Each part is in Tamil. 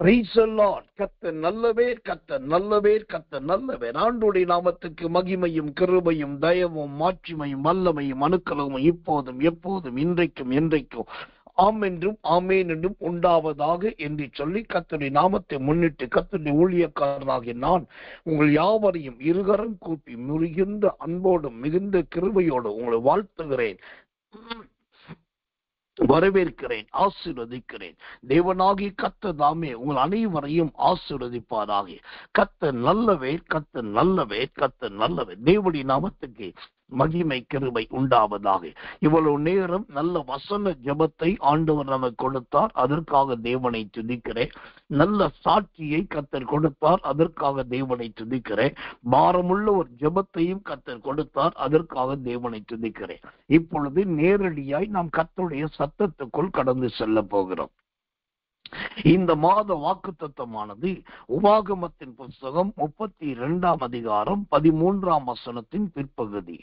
Praise the Lord. கர்த்தர் நல்லவர், கர்த்தர் நல்லவர், கர்த்தர் நல்லவர். ஆண்டவருடைய நாமத்துக்கு மகிமையும் கிருபையும் தயவும் மாட்சிமையும் வல்லமையும் அனுக்கிரகமும் இப்போதும் எப்போதும் இன்றைக்கும் என்றைக்கும் ஆம் என்றும் ஆமேன் என்றும் உண்டாவதாக என்று சொல்லி கர்த்தருடைய நாமத்தை முன்னிட்டு கர்த்தருடைய ஊழியக்காரனாகிய நான் உங்கள் யாவரையும் இருகரம் கூப்பி முறிகின்ற அன்போடும் மிகுந்த கிருபையோடு உங்களை வாழ்த்துகிறேன், வரவேற்கிறேன், ஆசீர்வதிக்கிறேன். தேவனாகி கர்த்தர் தாமே உங்கள் அனைவரையும் ஆசீர்வதிப்பாராக. கர்த்தர் நல்லவர், கர்த்தர் நல்லவர், கர்த்தர் நல்லவர். தேவனுடைய நாமத்துக்கு மகிமை கிருபை உண்டாவதாக. இவ்வளவு நேரம் நல்ல வசன ஜெபத்தை ஆண்டவர் நமக்கு கொடுத்தார், அதற்காக தேவனை துதிக்கிறேன். நல்ல சாட்சியை கர்த்தர் கொடுத்தார், அதற்காக தேவனை துதிக்கிறேன். பாரமுள்ள ஒரு ஜெபத்தையும் கர்த்தர் கொடுத்தார், அதற்காக தேவனை துதிக்கிறேன். இப்பொழுது நேரடியாய் நாம் கர்த்தருடைய சத்தத்துக்குள் கடந்து செல்ல போகிறோம். இந்த மாத வாக்குத்தத்தமானது உபாகமத்தின் புஸ்தகம் 32 அதிகாரம் 13 வசனத்தின் பிற்பகுதி.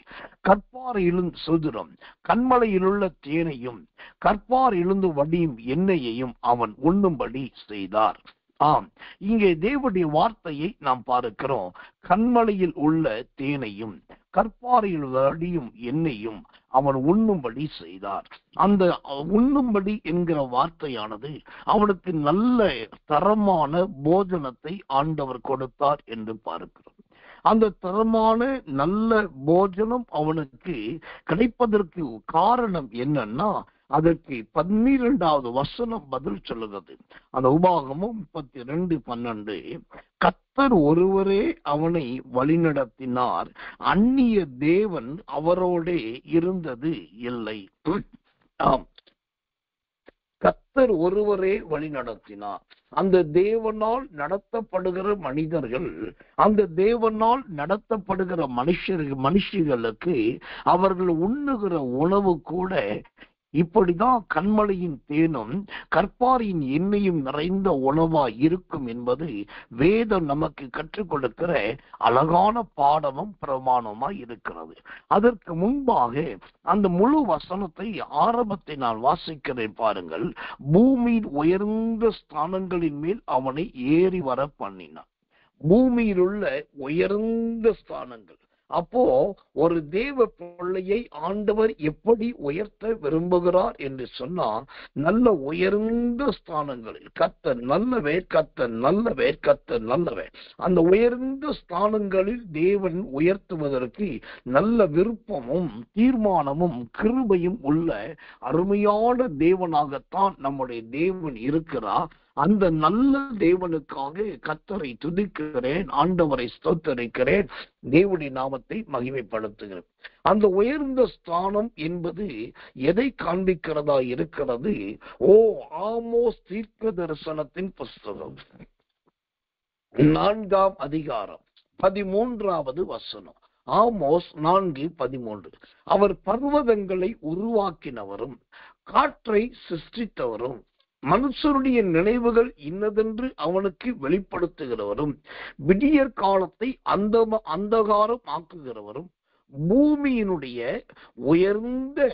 கற்பாறையிலும் சுதுரம் கண்மலையிலுள்ள தேனையும் கற்பாறையிலிருந்து வடியும் எண்ணெயையும் அவன் உண்ணும்படி செய்தார். ஆம், இங்கே தேவனுடைய வார்த்தையை நாம் பார்க்கிறோம். கண்மலையில் உள்ள தேனையும் கற்பாறையில் வடியும் எண்ணெயும் அவன் உண்ணும்படி செய்தார். அந்த உண்ணும்படி என்கிற வார்த்தையானது அவனுக்கு நல்ல தரமான போஜனத்தை ஆண்டவர் கொடுத்தார் என்று பார்க்கிறோம். அந்த தரமான நல்ல போஜனம் அவனுக்கு கிடைப்பதற்கு காரணம் என்னன்னா, அதற்கு 12வது வசனம் பதில் சொல்லுகிறது. அந்த உபாகமம் 32:12, கர்த்தர் ஒருவரே அவனை வழிநடத்தினார், அந்நிய தேவன் அவரோடே இருந்தது இல்லை. ஆம், கர்த்தர் ஒருவரே வழி நடத்தினார். அந்த தேவனால் நடத்தப்படுகிற மனிதர்கள், அந்த தேவனால் நடத்தப்படுகிற மனுஷர்களுக்கு அவர்கள் உண்ணுகிற உணவு கூட இப்படிதான் கண்மலையின் தேனும் கற்பாரியின் எண்ணெயும் நிறைந்த உணவா இருக்கும் என்பது வேதம் நமக்கு கற்றுக் கொடுக்கிற அழகான பாடமும் பிரமாணமா இருக்கிறது. அதற்கு முன்பாக அந்த முழு வசனத்தை ஆரம்பத்தை நான் வாசிக்கிறேன் பாருங்கள். பூமியின் உயர்ந்த ஸ்தானங்களின் மேல் அவனை ஏறி வர பண்ணினான். பூமியில் உள்ள உயர்ந்த ஸ்தானங்கள். அப்போ ஒரு தேவ பிள்ளையை ஆண்டவர் எப்படி உயர்த்த விரும்புகிறார் என்று சொன்னா, நல்ல உயர்ந்த ஸ்தானங்களில் கர்த்தர் நல்லவர், கர்த்தர் நல்லவர், கர்த்தர் நல்லவர். அந்த உயர்ந்த ஸ்தானங்களில் தேவன் உயர்த்துவதற்கு நல்ல விருப்பமும் தீர்மானமும் கிருபையும் உள்ள அருமையான தேவனாகத்தான் நம்முடைய தேவன் இருக்கிறார். அந்த நல்ல தேவனுக்காக கர்த்தரை துதிக்கிறேன், ஆண்டவரை ஸ்தோத்தரிக்கிறேன், தேவனுடைய நாமத்தை மகிமைப்படுத்துகிறேன். அந்த உயர்ந்த ஸ்தானம் என்பது எதை காண்பிக்கிறதா இருக்கிறது? ஆமோஸ் தீர்க்க தரிசனத்தின் புஸ்தகம் 4 அதிகாரம் 13வது வசனம். ஆமோஸ் 4:13. அவர் பர்வதங்களை உருவாக்கினவரும் காற்றை சிருஷ்டித்தவரும் மனுஷருடைய நினைவுகள் இன்னதென்று அவனுக்கு வெளிப்படுத்துகிறவரும் விடியற் காலத்தை அந்தகாரம் ஆக்குகிறவரும் பூமியினுடைய உயர்ந்த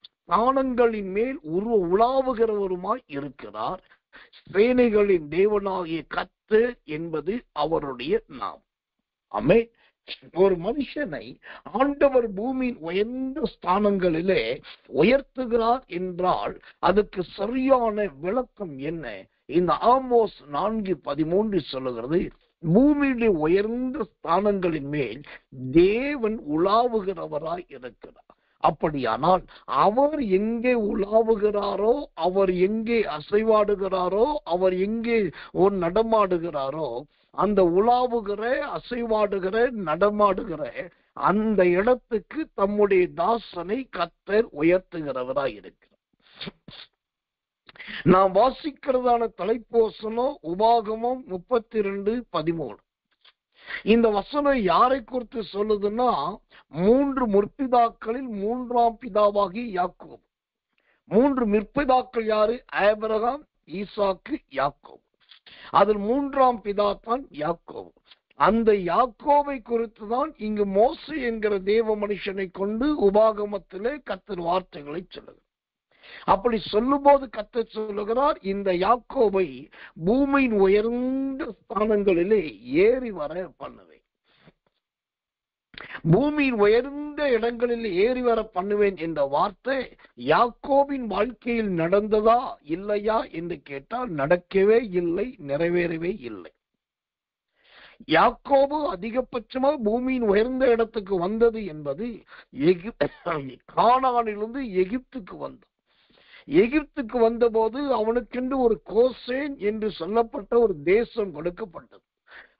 ஸ்தானங்களின் மேல் உலாவுகிறவருமாய் இருக்கிறார். சேனைகளின் தேவனாகிய கர்த்தர் என்பது அவருடைய நாம். ஆமென். ஒரு மனுஷனை ஆண்டவர் பூமியின் உயர்ந்த ஸ்தானங்களிலே உயர்த்துகிறார் என்றால் அதுக்கு சரியான விளக்கம் என்ன? இந்த ஆமோஸ் 4:13 சொல்லுகிறது, பூமியிலே உயர்ந்த ஸ்தானங்களின் மேல் தேவன் உலாவுகிறவராய் இருக்கிறார். அப்படியானால் அவர் எங்கே உலாவுகிறாரோ, அவர் எங்கே அசைவாடுகிறாரோ, அவர் எங்கே நடமாடுகிறாரோ, அந்த உலாவுகிற அசைவாடுகிற நடமாடுகிற அந்த இடத்துக்கு தம்முடைய தாசனை கர்த்தர் உயர்த்துகிறவராய் இருக்கிறார். நாம் வாசிக்கிறதான தலைப்பு வசனம் உபாகமம் 32:13. இந்த வசனம் யாரை குறித்து சொல்லுதுன்னா, 3 முற்பிதாக்களில் 3ஆம் பிதாவாகி யாக்கோபு. 3 முற்பிதாக்கள் யாரு? ஆபிரகாம், ஈசாக்கு, யாக்கோபு. அதில் 3ஆம் பிதா தான் யாக்கோபு. அந்த யாக்கோபை குறித்து தான் இங்கு மோசே என்கிற தேவ மனுஷனை கொண்டு உபாகமத்திலே கர்த்தர் வார்த்தைகளை சொல்லுகிறார். அப்படி சொல்லும் போது கர்த்தர் சொல்லுகிறார், இந்த யாக்கோபை பூமியின் உயர்ந்த ஸ்தானங்களிலே ஏறி வர பண்ணுவேன். பூமியின் உயர்ந்த இடங்களில் ஏறி வர பண்ணுவேன் என்ற வார்த்தை யாக்கோபின் வாழ்க்கையில் நடந்ததா இல்லையா என்று கேட்டால் நடக்கவே இல்லை, நிறைவேறவே இல்லை. யாக்கோபு அதிகபட்சமா பூமியின் உயர்ந்த இடத்துக்கு வந்தது என்பது கானானிலிருந்து எகிப்துக்கு வந்தான். எகிப்துக்கு வந்தபோது அவனுக்கென்று ஒரு கோசேன் என்று சொல்லப்பட்ட ஒரு தேசம் கொடுக்கப்பட்டது.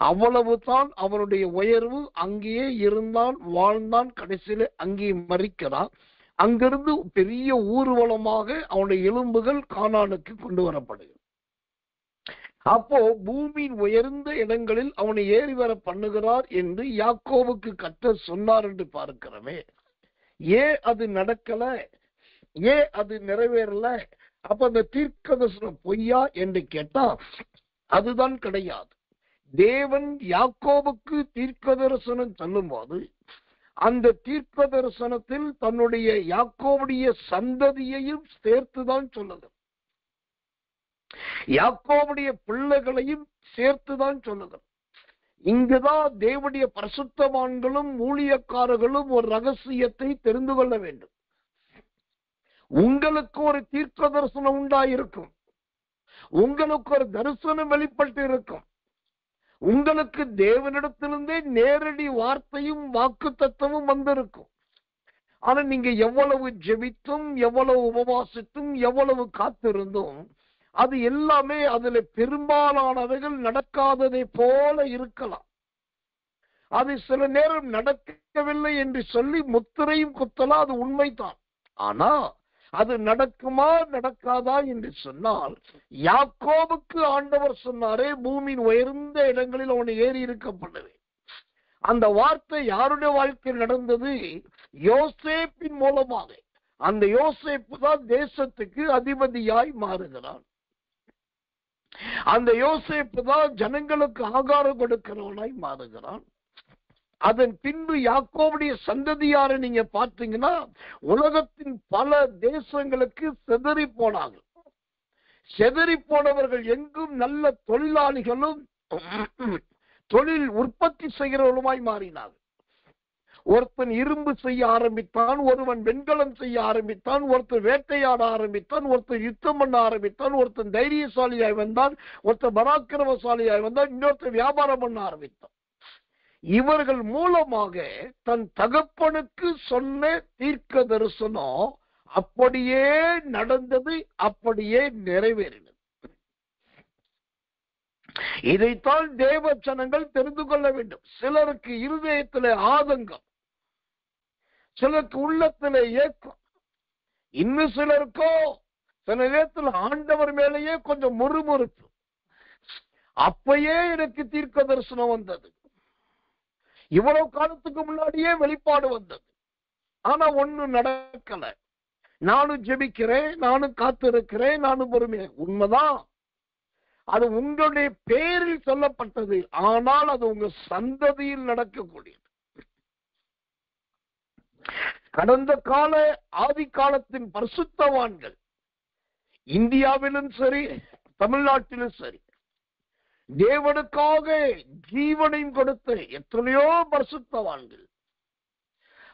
அவ்வளவுதான் அவனுடைய உயர்வு. அங்கேயே இருந்தான், வாழ்ந்தான், கடைசியில அங்கேயே மறிக்கிறான். அங்கிருந்து பெரிய ஊர்வலமாக அவனுடைய எலும்புகள் கானானுக்கு கொண்டு வரப்படுகிறது. அப்போ பூமியின் உயர்ந்த இடங்களில் அவனை ஏறி வர பண்ணுகிறார் என்று யாக்கோவுக்கு கர்த்தர் சொன்னார் என்று பார்க்கிறோமே. ஏன் அது நடக்கல, ஏன் அது நிறைவேறல? அப்ப அந்த தீர்க்கதரிசனம் பொய்யா என்று கேட்டா அதுதான் கிடையாது. தேவன் யாக்கோபுக்கு தீர்க்க தரிசனம் சொல்லும் போது அந்த தீர்க்க தரிசனத்தில் தன்னுடைய யாக்கோபுடைய சந்ததியையும் சேர்த்துதான் சொல்லுது, யாக்கோபுடைய பிள்ளைகளையும் சேர்த்துதான் சொல்லுது. இங்குதான் தேவனுடைய பரிசுத்தவான்களும் ஊழியக்காரர்களும் ஒரு ரகசியத்தை தெரிந்து கொள்ள வேண்டும். உங்களுக்கு ஒரு தீர்க்க தரிசனம் உண்டாயிருக்கும், உங்களுக்கு ஒரு தரிசனம் வெளிப்பட்டு இருக்கும், உங்களுக்கு தேவனிடத்திலிருந்தே நேரடி வார்த்தையும் வாக்கு தத்துவமும் வந்திருக்கும். ஆனா நீங்க எவ்வளவு ஜெபித்தும் எவ்வளவு உபவாசித்தும் எவ்வளவு காத்திருந்தும் அது எல்லாமே அதுல பெரும்பாலானவைகள் நடக்காததை போல இருக்கலாம். அது சில நேரம் நடக்கவில்லை என்று சொல்லி முத்திரையும் குத்தலாம், அது உண்மைதான். ஆனா அது நடக்குமா நடக்காதா என்று சொன்னால், யாக்கோபுக்கு ஆண்டவர் சொன்னாரே பூமியின் உயர்ந்த இடங்களில் அவனை ஏறி இருக்கப்பட்டது. அந்த வார்த்தை யாருடைய வாழ்க்கையில் நடந்தது? யோசேப்பின் மூலமாக. அந்த யோசேப்பு தான் தேசத்துக்கு அதிபதியாய் மாறுகிறான். அந்த யோசேப்பு தான் ஜனங்களுக்கு ஆகாரம் கொடுக்கிறவனாய் மாறுகிறான். அதன் பின்பு யாக்கோபுடைய சந்ததியாரை நீங்க பார்த்தீங்கன்னா உலகத்தின் பல தேசங்களுக்கு செதறி போனாங்க. செதறி போனவர்கள் எங்கும் நல்ல தொழிலாளிகளும் தொழில் உற்பத்தி செய்கிறவர்களுமாய் மாறினார்கள். ஒருத்தன் இரும்பு செய்ய ஆரம்பித்தான், ஒருவன் வெண்கலம் செய்ய ஆரம்பித்தான், ஒருத்தன் வேட்டையாட ஆரம்பித்தான், ஒருத்தன் யுத்தம் பண்ண ஆரம்பித்தான், ஒருத்தன் தைரியசாலியாய் வந்தான், ஒருத்தன் பராக்கிரமசாலியாய் வந்தான், இன்னொருத்தன் வியாபாரம் பண்ண ஆரம்பித்தான். இவர்கள் மூலமாக தன் தகப்பனுக்கு சொன்ன தீர்க்க தரிசனம் அப்படியே நடந்தது, அப்படியே நிறைவேறினது. இதைத்தான் தேவ ஜனங்கள் தெரிந்து கொள்ள வேண்டும். சிலருக்கு இருதயத்திலே ஆதங்கம், சிலருக்கு உள்ளத்திலே ஏக்கம், இன்னும் சிலருக்கோ சில நேரத்தில் ஆண்டவர் மேலேயே கொஞ்சம் முறுமுறுப்பு. அப்பயே எனக்கு தீர்க்க தரிசனம் வந்தது, இவ்வளவு காலத்துக்கு முன்னாடியே வெளிப்பாடு வந்தது, ஆனா ஒண்ணும் நடக்கல. நானும் ஜெபிக்கிறேன், நானும் காத்திருக்கிறேன், நானும் பொறுமையா. உண்மைதான், அது உங்களுடைய பேரில் சொல்லப்பட்டது, ஆனால் அது உங்க சந்ததியில் நடக்கக்கூடியது. கடந்த கால ஆதி காலத்தின் பரிசுத்தவான்கள் இந்தியாவிலும் சரி தமிழ்நாட்டிலும் சரி தேவனுக்காக ஜீவனையும் கொடுத்த எத்தனையோ பரிசுத்தவான்கள்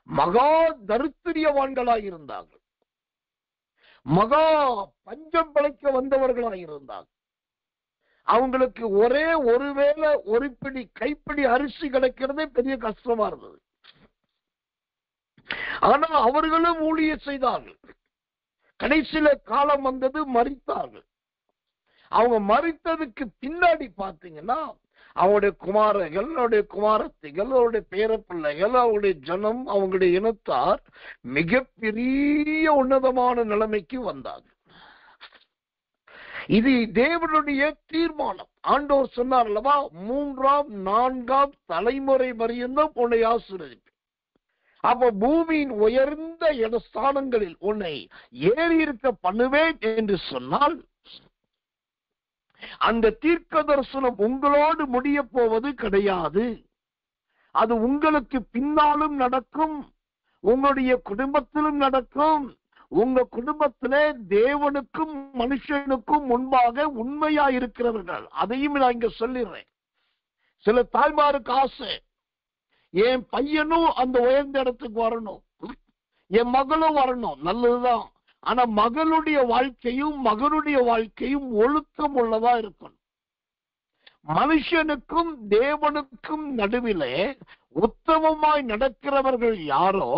மகா தரித்திரியவான்களாயிருந்தார்கள், மகா பஞ்சம் பிழைக்க வந்தவர்களாயிருந்தார்கள். அவங்களுக்கு ஒரே ஒருவேளை ஒரு பிடி கைப்பிடி அரிசி கிடைக்கிறதே பெரிய கஷ்டமா இருந்தது. ஆனா அவர்களும் ஊழியம் செய்தார்கள். கடைசியில காலம் வந்தது, மரித்தார்கள். அவங்க மரித்ததுக்கு பின்னாடி பாத்தீங்கன்னா அவருடைய குமாரர்கள், அவருடைய குமாரத்திகள், அவருடைய பேரப்பிள்ளைகள், அவருடைய ஜனம், அவங்களுடைய இனத்தார் மிகப்பெரிய உன்னதமான நிலைமைக்கு வந்தார்கள். இது தேவனுடைய தீர்மானம். ஆண்டவர் சொன்னார் அல்லவா, 3ஆம் 4ஆம் தலைமுறை வரையும் உன்னை ஆசீர்வதிப்பேன். அப்ப பூமியின் உயர்ந்த இடஸ்தானங்களில் உன்னை ஏறி இருக்க பண்ணுவேன் என்று சொன்னால், அந்த தீர்க்க தரிசனம் உங்களோடு முடிய போவது கிடையாது. அது உங்களுக்கு பின்னாலும் நடக்கும், உங்களுடைய குடும்பத்திலும் நடக்கும், உங்க குடும்பத்திலே தேவனுக்கும் மனுஷனுக்கும் முன்பாக உண்மையா இருக்கிறவர்கள், அதையும் நான் இங்க சொல்லிடுறேன். சில தாய்மாருக்கு ஆசை, என் பையனும் அந்த உயர்ந்த இடத்துக்கு வரணும், என் மகளும் வரணும், நல்லதுதான். ஆனா மகளுடைய வாழ்க்கையும் மகனுடைய வாழ்க்கையும் ஒழுக்கம் உள்ளதா இருக்கணும். மனுஷனுக்கும் தேவனுக்கும் நடுவிலே உத்தமமாய் நடக்கிறவர்கள் யாரோ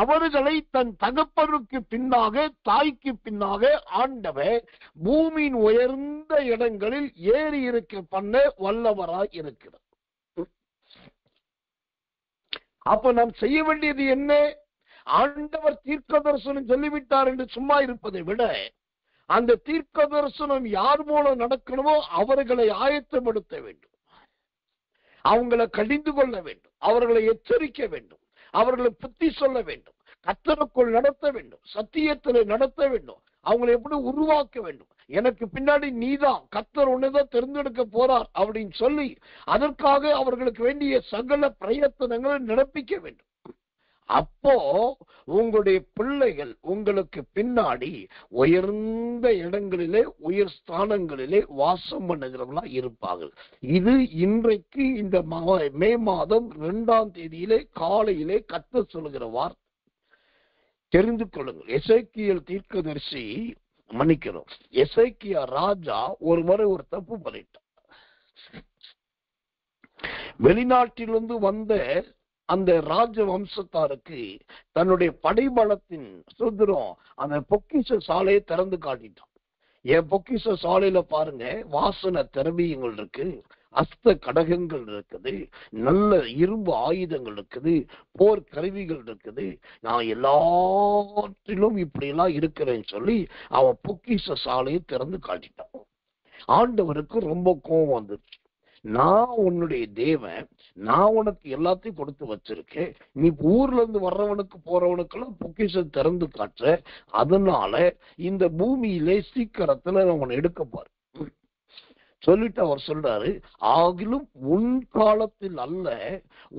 அவர்களை தன் தகப்பனுக்கு பின்னாக, தாய்க்கு பின்னாக ஆண்டவர் பூமியின் உயர்ந்த இடங்களில் ஏறி இருக்க பண்ண வல்லவராய் இருக்கிறார். அப்ப நாம் செய்ய வேண்டியது என்ன? ஆண்டவர் தீர்க்க தரிசனம் சொல்லிவிட்டார் என்று சும்மா இருப்பதை விட, அந்த தீர்க்க தரிசனம் யார் மூலம் நடக்கணுமோ அவர்களை ஆயத்தப்படுத்த வேண்டும், அவங்களை கடிந்து கொள்ள வேண்டும், அவர்களை எச்சரிக்க வேண்டும், அவர்களை புத்தி சொல்ல வேண்டும், கர்த்தருக்குள் நடத்த வேண்டும், சத்தியத்தில் நடத்த வேண்டும், அவங்களை எப்படி உருவாக்க வேண்டும். எனக்கு பின்னாடி நீதான், கர்த்தர் உன்னைதான் தேர்ந்தெடுக்க போறார் அப்படின்னு சொல்லி அதற்காக அவர்களுக்கு வேண்டிய சகல பிரயத்தனங்களை நடப்பிக்க வேண்டும். அப்போ உங்களுடைய பிள்ளைகள் உங்களுக்கு பின்னாடி உயர்ந்த இடங்களிலே, உயர் ஸ்தானங்களிலே வாசம் பண்ணுகிறவர்களா இருப்பார்கள். இது இன்றைக்கு இந்த மே மாதம் 2ஆம் தேதியிலே காலையிலே கர்த்தர் சொல்லுகிற வார்த்தை. தெரிந்து கொள்ளுங்கள். எசேக்கியேல் தீர்க்கதரிசி, மன்னிக்கிறோம், எசேக்கியா ராஜா ஒரு முறை ஒரு தப்பு பண்ணிட்டார். வெளிநாட்டிலிருந்து வந்த அந்த ராஜ வம்சத்தாருக்கு தன்னுடைய படைபலத்தின் சுதந்திரம் அந்த பொக்கிஷ சாலையை திறந்து காட்டிட்டான். என் பொக்கிஷ சாலையில பாருங்க, வாசன திரவியங்கள் இருக்கு, அஸ்த கடகங்கள் இருக்குது, நல்ல இரும்பு ஆயுதங்கள் இருக்குது, போர் கருவிகள் இருக்குது, நான் எல்லாற்றிலும் இப்படி எல்லாம் இருக்கிறேன்னு சொல்லி அவன் பொக்கிஷ சாலையை திறந்து காட்டிட்டான். ஆண்டவருக்கு ரொம்ப கோபம் வந்துருச்சு. நான் உன்னுடைய தேவன், நான் உனக்கு எல்லாத்தையும் கொடுத்து வச்சிருக்கேன், நீ ஊர்ல இருந்து வர்றவனுக்கு போறவனுக்கெல்லாம் பொக்கிஷம் திறந்து காட்டுற, அதனால இந்த பூமியிலே சீக்கிரத்துல அவனை எடுக்க பாரு சொல்லிட்டு அவர் சொல்றாரு, ஆகிலும் உன் காலத்தில் அல்ல,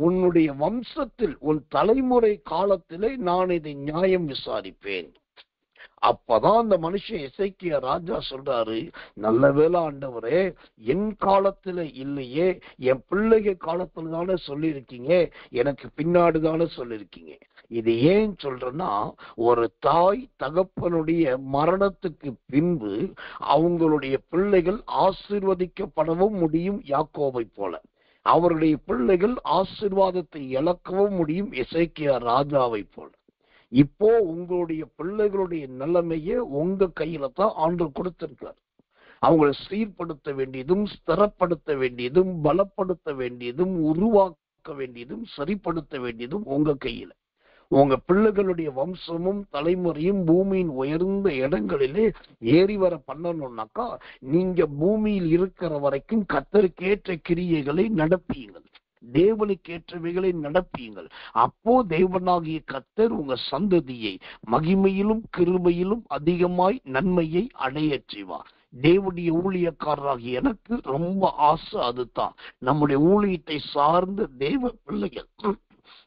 உன்னுடைய வம்சத்தில், உன் தலைமுறை காலத்திலே நான் இதை நியாயம் விசாரிப்பேன். அப்பதான் அந்த மனுஷன் எசேக்கியா ராஜா சொல்றாரு, நல்ல வேளை ஆண்டவரே, என் காலத்துல இல்லையே, என் பிள்ளைக காலத்துல தானே சொல்லியிருக்கீங்க, எனக்கு பின்னாடிதானே சொல்லியிருக்கீங்க. இது ஏன் சொல்றேன்னா, ஒரு தாய் தகப்பனுடைய மரணத்துக்கு பின்பு அவங்களுடைய பிள்ளைகள் ஆசீர்வதிக்கப்படவும் முடியும் யாக்கோபை போல, அவருடைய பிள்ளைகள் ஆசீர்வாதத்தை இழக்கவும் முடியும் எசேக்கியா ராஜாவை போல. இப்போ உங்களுடைய பிள்ளைகளுடைய நிலைமையை உங்க கையில தான் ஆண்டவர் கொடுத்திருக்கார். அவங்களை சீர்படுத்த வேண்டியதும், ஸ்திரப்படுத்த வேண்டியதும், பலப்படுத்த வேண்டியதும், உருவாக்க வேண்டியதும், சரிப்படுத்த வேண்டியதும் உங்க கையில. உங்க பிள்ளைகளுடைய வம்சமும் தலைமுறையும் பூமியின் உயர்ந்த இடங்களிலே ஏறி வர பண்ணணும்னாக்கா, நீங்க பூமியில் இருக்கிற வரைக்கும் கர்த்தருக்கேற்ற கிரியைகளை நடப்பியுங்கள், தேவனுக்கேற்றவைகளை நடப்பியுங்கள். அப்போ தேவனாகிய கர்த்தர் உங்க சந்ததியை மகிமையிலும் கிருபையிலும் அதிகமாய் நன்மையை அடைய செய்வார். தேவனுடைய ஊழியக்காரராகிய எனக்கு ரொம்ப ஆசை அதுதான். நம்முடைய ஊழியத்தை சார்ந்த தேவ பிள்ளைகள்,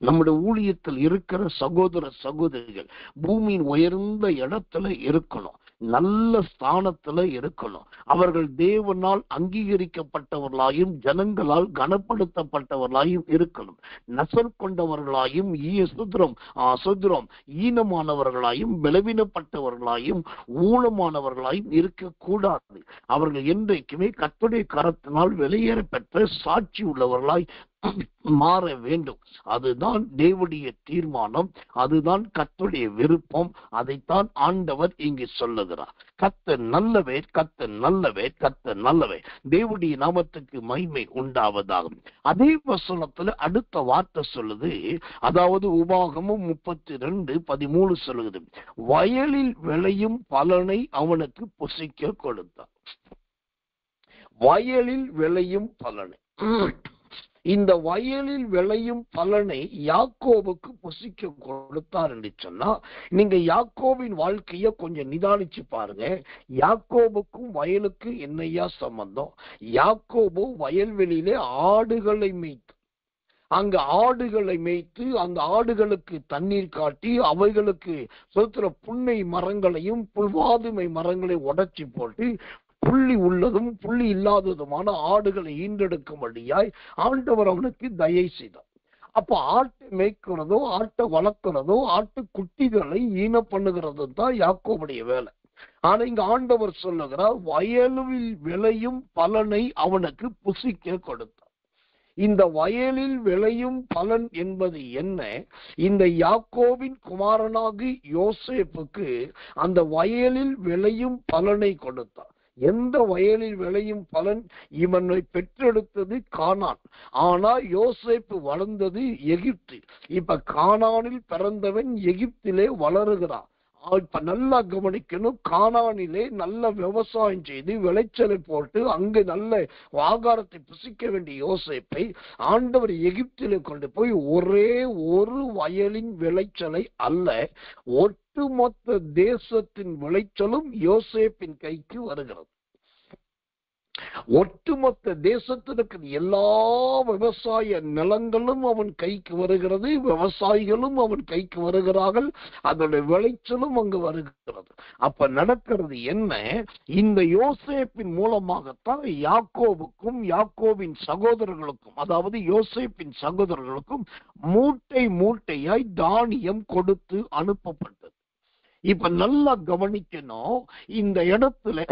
நம்முடைய ஊழியத்தில் இருக்கிற சகோதர சகோதரிகள் பூமியின் உயர்ந்த இடத்துல இருக்கணும், நல்ல ஸ்தானத்துல இருக்கணும். அவர்கள் தேவனால் அங்கீகரிக்கப்பட்டவர்களாயும் ஜனங்களால் கனப்படுத்தப்பட்டவர்களாயும் இருக்கணும். நசல் கொண்டவர்களாயும் சுத்திரம் ஈனமானவர்களாயும் பலவீனப்பட்டவர்களாயும் ஊனமானவர்களாயும் இருக்கக்கூடாது. அவர்கள் என்றைக்குமே கர்த்தருடைய கரத்தினால் வெளியேற பெற்ற சாட்சி உள்ளவர்களாய் மாற வேண்டும். அதுதான் தேவனுடைய தீர்மானம், அதுதான் கர்த்தருடைய விருப்பம். அதைத்தான் ஆண்டவர் இங்கு சொல்லுகிறார். கர்த்தர் நல்லவர், கர்த்தர் நல்லவர், கர்த்தர் நல்லவர். தேவனுடைய நாமத்துக்கு மகிமை உண்டாவதாகும். அதே வசனத்துல அடுத்த வார்த்தை சொல்லுது, அதாவது உபாகமம் 32:13 சொல்லுது, வயலில் விளையும் பலனை அவனுக்கு புசிக்க கொடுத்தார். வயலில் விளையும் பலனை, இந்த வயலில் விளையும் பலனை யாக்கோபுக்கு புசிக்க கொடுத்தார் என்று சொன்னா, நீங்க யாக்கோபின் வாழ்க்கைய கொஞ்சம் நிதானிச்சு பாருங்க. யாக்கோபுக்கும் வயலுக்கு என்னையா சம்பந்தம்? யாக்கோபு வயல்வெளியிலே ஆடுகளை மேய்த்து, அங்க ஆடுகளை மேய்த்து அந்த ஆடுகளுக்கு தண்ணீர் காட்டி அவைகளுக்கு சொத்துற புன்னை மரங்களையும் புல்வாதுமை மரங்களை உடைச்சி போட்டு புள்ளி உள்ளதும் புள்ளி இல்லாததுமான ஆடுகளை ஈண்டெடுக்கும்படியாய் ஆண்டவர் அவனுக்கு தயை செய்தார். அப்ப ஆட்டை மேய்க்கிறதோ ஆட்டை வளர்க்கிறதோ ஆட்டு குட்டிகளை ஈன பண்ணுகிறதும் தான் யாக்கோபுடைய வேலை. ஆனா இங்க ஆண்டவர் சொல்லுகிறார், வயலில் விளையும் பலனை அவனுக்கு புசிக்க கொடுத்தார். இந்த வயலில் விளையும் பலன் என்பது என்ன? இந்த யாக்கோபின் குமாரனாகி யோசேப்புக்கு அந்த வயலில் விளையும் பலனை கொடுத்தார். எந்த வயலில் விளையும் பலன்? இவனை பெற்றெடுத்தது கானான், ஆனா யோசேப்பு வளர்ந்தது எகிப்து. இப்ப கானானில் பிறந்தவன் எகிப்திலே வளருகிறான். இப்ப நல்லா கவனிக்கணும், கானானிலே நல்ல விவசாயம் செய்து விளைச்சலை போட்டு அங்கு நல்ல ஆகாரத்தை புசிக்க வேண்டிய யோசேப்பை ஆண்டவர் எகிப்திலே கொண்டு போய் ஒரே ஒரு வயலின் விளைச்சலை அல்ல, ஒட்டுமொத்த தேசத்தின் விளைச்சலும் யோசேப்பின் கைக்கு வருகிறது. ஒட்டுமொத்த தேசத்திற்கு எல்லா விவசாய நிலங்களும் அவன் கைக்கு வருகிறது, விவசாயிகளும் அவன் கைக்கு வருகிறார்கள், அதோட விளைச்சலும் அங்கு வருகிறது. அப்ப நடக்கிறது என்ன? இந்த யோசேப்பின் மூலமாகத்தான் யாக்கோபுக்கும் யாக்கோபின் சகோதரர்களுக்கும், அதாவது யோசேப்பின் சகோதரர்களுக்கும் மூட்டை மூட்டையாய் தானியம் கொடுத்து அனுப்பப்பட்டது. இப்ப நல்லா கவனிக்கணும், இந்த இடத்துல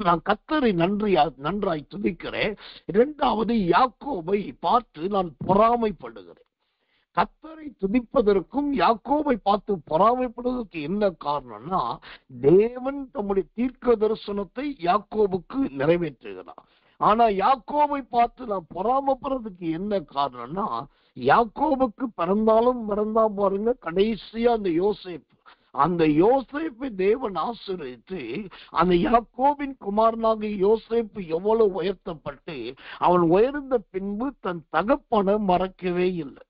நான் கர்த்தரை நன்றாய் துதிக்கிறேன். இரண்டாவது, யாக்கோபை பார்த்து நான் பொறாமைப்படுகிறேன். கர்த்தரை துதிப்பதற்கும் யாக்கோபை பார்த்து பொறாமைப்படுவதற்கு என்ன காரணம்னா, தேவன் தம்முடைய தீர்க்க தரிசனத்தை யாக்கோபுக்கு நிறைவேற்றுகிறார். ஆனா யாக்கோபை பார்த்து நான் பொறாமைப்படுறதுக்கு என்ன காரணம்னா, யாக்கோபுக்கு பிறந்தாலும் பாருங்க, கடைசியா அந்த யோசேப்பை தேவன் ஆசீர்வதித்து அந்த யாக்கோபின் குமாரனாக யோசேப்பு எவ்வளவு உயர்த்தப்பட்டு அவன் உயர்ந்த பின்பு தன் தகப்பனை மறக்கவே இல்லை,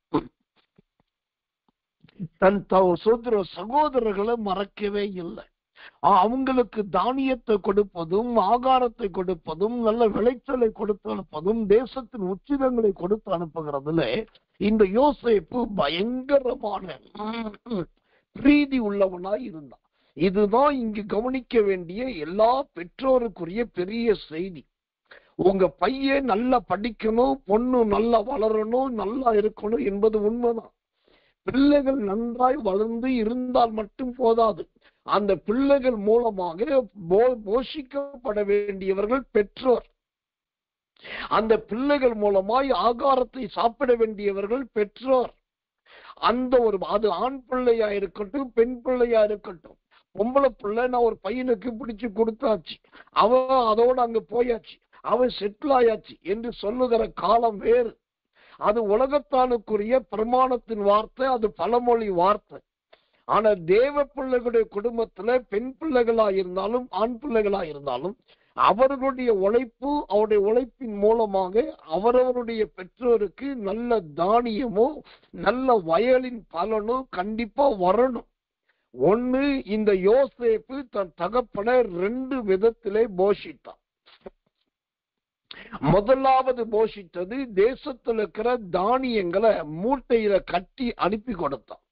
தன் சகோதரர்களை மறக்கவே இல்லை. அவங்களுக்கு தானியத்தை கொடுப்பதும் ஆகாரத்தை கொடுப்பதும் நல்ல விளைச்சலை கொடுத்து அனுப்பதும் தேசத்தின் உச்சிதங்களை கொடுத்து அனுப்புகிறதுல இந்த யோசேப்பு பயங்கரமான பிரீதி உள்ளவனாய் இருந்தான். இதுதான் இங்கு கவனிக்க வேண்டிய எல்லா பெற்றோருக்குரிய பெரிய செய்தி. உங்க பையன் நல்லா படிக்கணும், பொண்ணு நல்லா வளரணும், நல்லா இருக்கணும் என்பது உண்மைதான். பிள்ளைகள் நன்றாய் வளர்ந்து இருந்தால் மட்டும் போதாது, அந்த பிள்ளைகள் மூலமாக போஷிக்கப்பட வேண்டியவர்கள் பெற்றோர். அந்த பிள்ளைகள் மூலமாய் ஆகாரத்தை சாப்பிட வேண்டியவர்கள் பெற்றோர். அந்த அது ஆண் பிள்ளையா இருக்கட்டும், பெண் பிள்ளையா இருக்கட்டும், பொம்பளை பிள்ளை நான் ஒரு பையனுக்கு பிடிச்சு கொடுத்தாச்சு, அவன் அதோட அங்க போயாச்சு, அவன் செட்டில் ஆயாச்சு என்று சொல்லுகிற காலம் வேறு. அது உலகத்தானுக்குரிய பிரமாணத்தின் வார்த்தை, அது பழமொழி வார்த்தை. ஆனா தேவ பிள்ளைகளுடைய குடும்பத்துல பெண் பிள்ளைகளா இருந்தாலும் ஆண் பிள்ளைகளா இருந்தாலும் அவர்களுடைய உழைப்பு, அவருடைய உழைப்பின் மூலமாக அவரவருடைய பெற்றோருக்கு நல்ல தானியமோ நல்ல வயலின் பலனோ கண்டிப்பா வரணும். ஒண்ணு, இந்த யோசேப்பு தன் தகப்பனை 2 விதத்திலே போஷித்தான். முதலாவது போஷித்தது தேசத்தில் இருக்கிற தானியங்களை மூட்டையில கட்டி அனுப்பி கொடுத்தான்.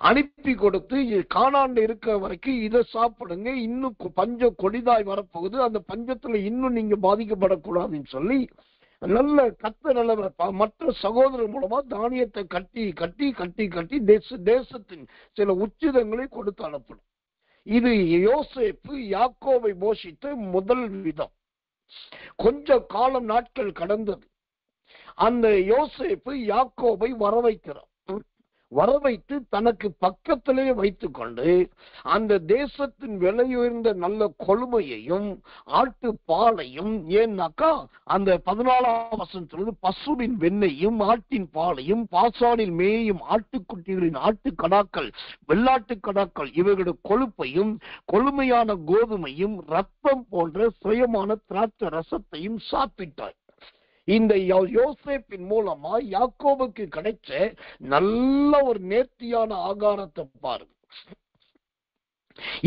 அனுப்பி கொடுத்து கானான்ல இருக்கிற வரைக்கும் இதை சாப்பிடுங்க, இன்னும் பஞ்சம் கொடிதாய் வரப்போகுது, அந்த பஞ்சத்துல இன்னும் நீங்க பாதிக்கப்படக்கூடாதுன்னு சொல்லி நல்ல மற்ற சகோதரர் மூலமா தானியத்தை கட்டி கட்டி கட்டி கட்டி தேசத்தின் சில உச்சிதங்களை கொடுத்து அனுப்பணும். இது யோசேப்பு யாக்கோபை போஷித்த முதல் விதம். கொஞ்ச காலம் நாட்கள் கடந்தது. அந்த யோசேப்பு யாக்கோபை வரவைத்து தனக்கு பக்கத்திலே வைத்துக் கொண்டு அந்த தேசத்தின் விலையுயர்ந்த நல்ல கொழுமையையும் ஆட்டு பாலையும், ஏன்னாக்கா அந்த 14ஆம் வசனத்திலிருந்து பசுவின் வெண்ணையும் ஆட்டின் பாலையும் பாசானில் மேயும் ஆட்டுக்குட்டிகளின் ஆட்டுக்கடாக்கள் வெள்ளாட்டு கடாக்கள் இவைகளுடைய கொழுப்பையும் கொழுமையான கோதுமையும் ரத்தம் போன்ற சுயமான திராட்சை ரசத்தையும் சாப்பிட்டாய். இந்த யோசேப்பின் மூலமா யாக்கோபுக்கு கிடைச்ச நல்ல ஒரு நேர்த்தியான ஆகாரத்தை பாருங்க.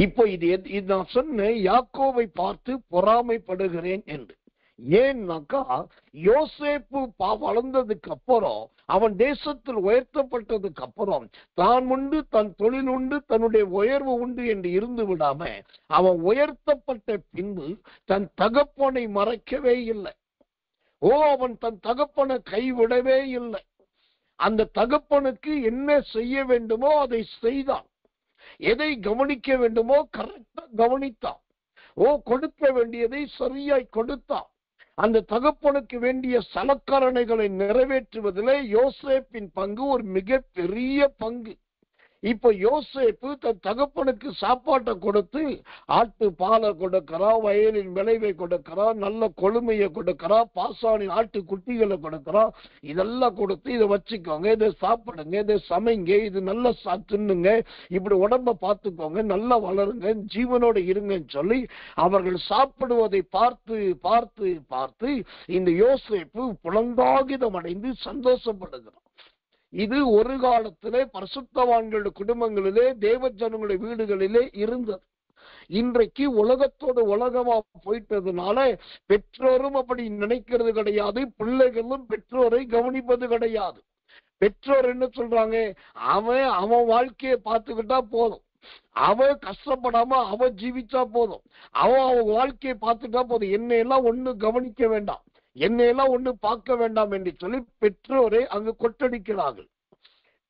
இப்போ இது நான் சொன்ன யாக்கோபை பார்த்து பொறாமைப்படுகிறேன் என்று. ஏன்னாக்கா யோசேப்பு வளர்ந்ததுக்கு அப்புறம், அவன் தேசத்தில் உயர்த்தப்பட்டதுக்கு அப்புறம், தான் உண்டு, தன் தொழில் உண்டு, தன்னுடைய உயர்வு உண்டு என்று இருந்து விடாம, அவன் உயர்த்தப்பட்ட பின்பு தன் தகப்பனை மறைக்கவே இல்லை. அவன் தன் தகப்பனை கைவிடவே இல்லை. அந்த தகப்பனுக்கு என்ன செய்ய வேண்டுமோ அதை செய்தான். எதை கவனிக்க வேண்டுமோ கரெக்டா கவனித்தான். கொடுக்க வேண்டியதை சரியாய் கொடுத்தான். அந்த தகப்பனுக்கு வேண்டிய சலக்கரணைகளை நிறைவேற்றுவதிலே யோசேப்பின் பங்கு ஒரு மிக பெரிய பங்கு. இப்ப யோசேப்பு தன் தகப்பனுக்கு சாப்பாட்டை கொடுத்து ஆட்டு பாலை கொடுக்கிறான், வயலின் விளைவை கொடுக்கிறான், நல்ல கொழுமையை கொடுக்கிறான், பாசானின் ஆட்டு குட்டிகளை கொடுக்கிறான். இதெல்லாம் கொடுத்து இதை வச்சுக்கோங்க, இதை சாப்பிடுங்க, இதை சமைங்க, இது நல்லா தின்னுங்க, இப்படி உடம்ப பார்த்துக்கோங்க, நல்லா வளருங்க, ஜீவனோட இருங்கன்னு சொல்லி அவர்கள் சாப்பிடுவதை பார்த்து பார்த்து பார்த்து இந்த யோசேப்பு புலங்காகிதம் அடைந்து சந்தோஷப்படுகிறான். இது ஒரு காலத்திலே பரிசுத்தவான்களுடைய குடும்பங்களிலே, தேவ ஜனங்களுடைய வீடுகளிலே இருந்தது. இன்றைக்கு உலகத்தோட உலகமா போயிட்டதுனால பெற்றோரும் அப்படி நினைக்கிறது கிடையாது, பிள்ளைகளும் பெற்றோரை கவனிப்பது கிடையாது. பெற்றோர் என்ன சொல்றாங்க, அவன் வாழ்க்கையை பார்த்துக்கிட்டா போதும், அவன் கஷ்டப்படாம அவன் ஜீவிச்சா போதும், அவன் வாழ்க்கையை பார்த்துட்டா போதும், என்னையெல்லாம் ஒண்ணு கவனிக்க வேண்டாம், என்னையெல்லாம் ஒண்ணு பார்க்க வேண்டாம் என்று சொல்லி பெற்றோரை அங்கு கொட்டடிக்கிறார்கள்.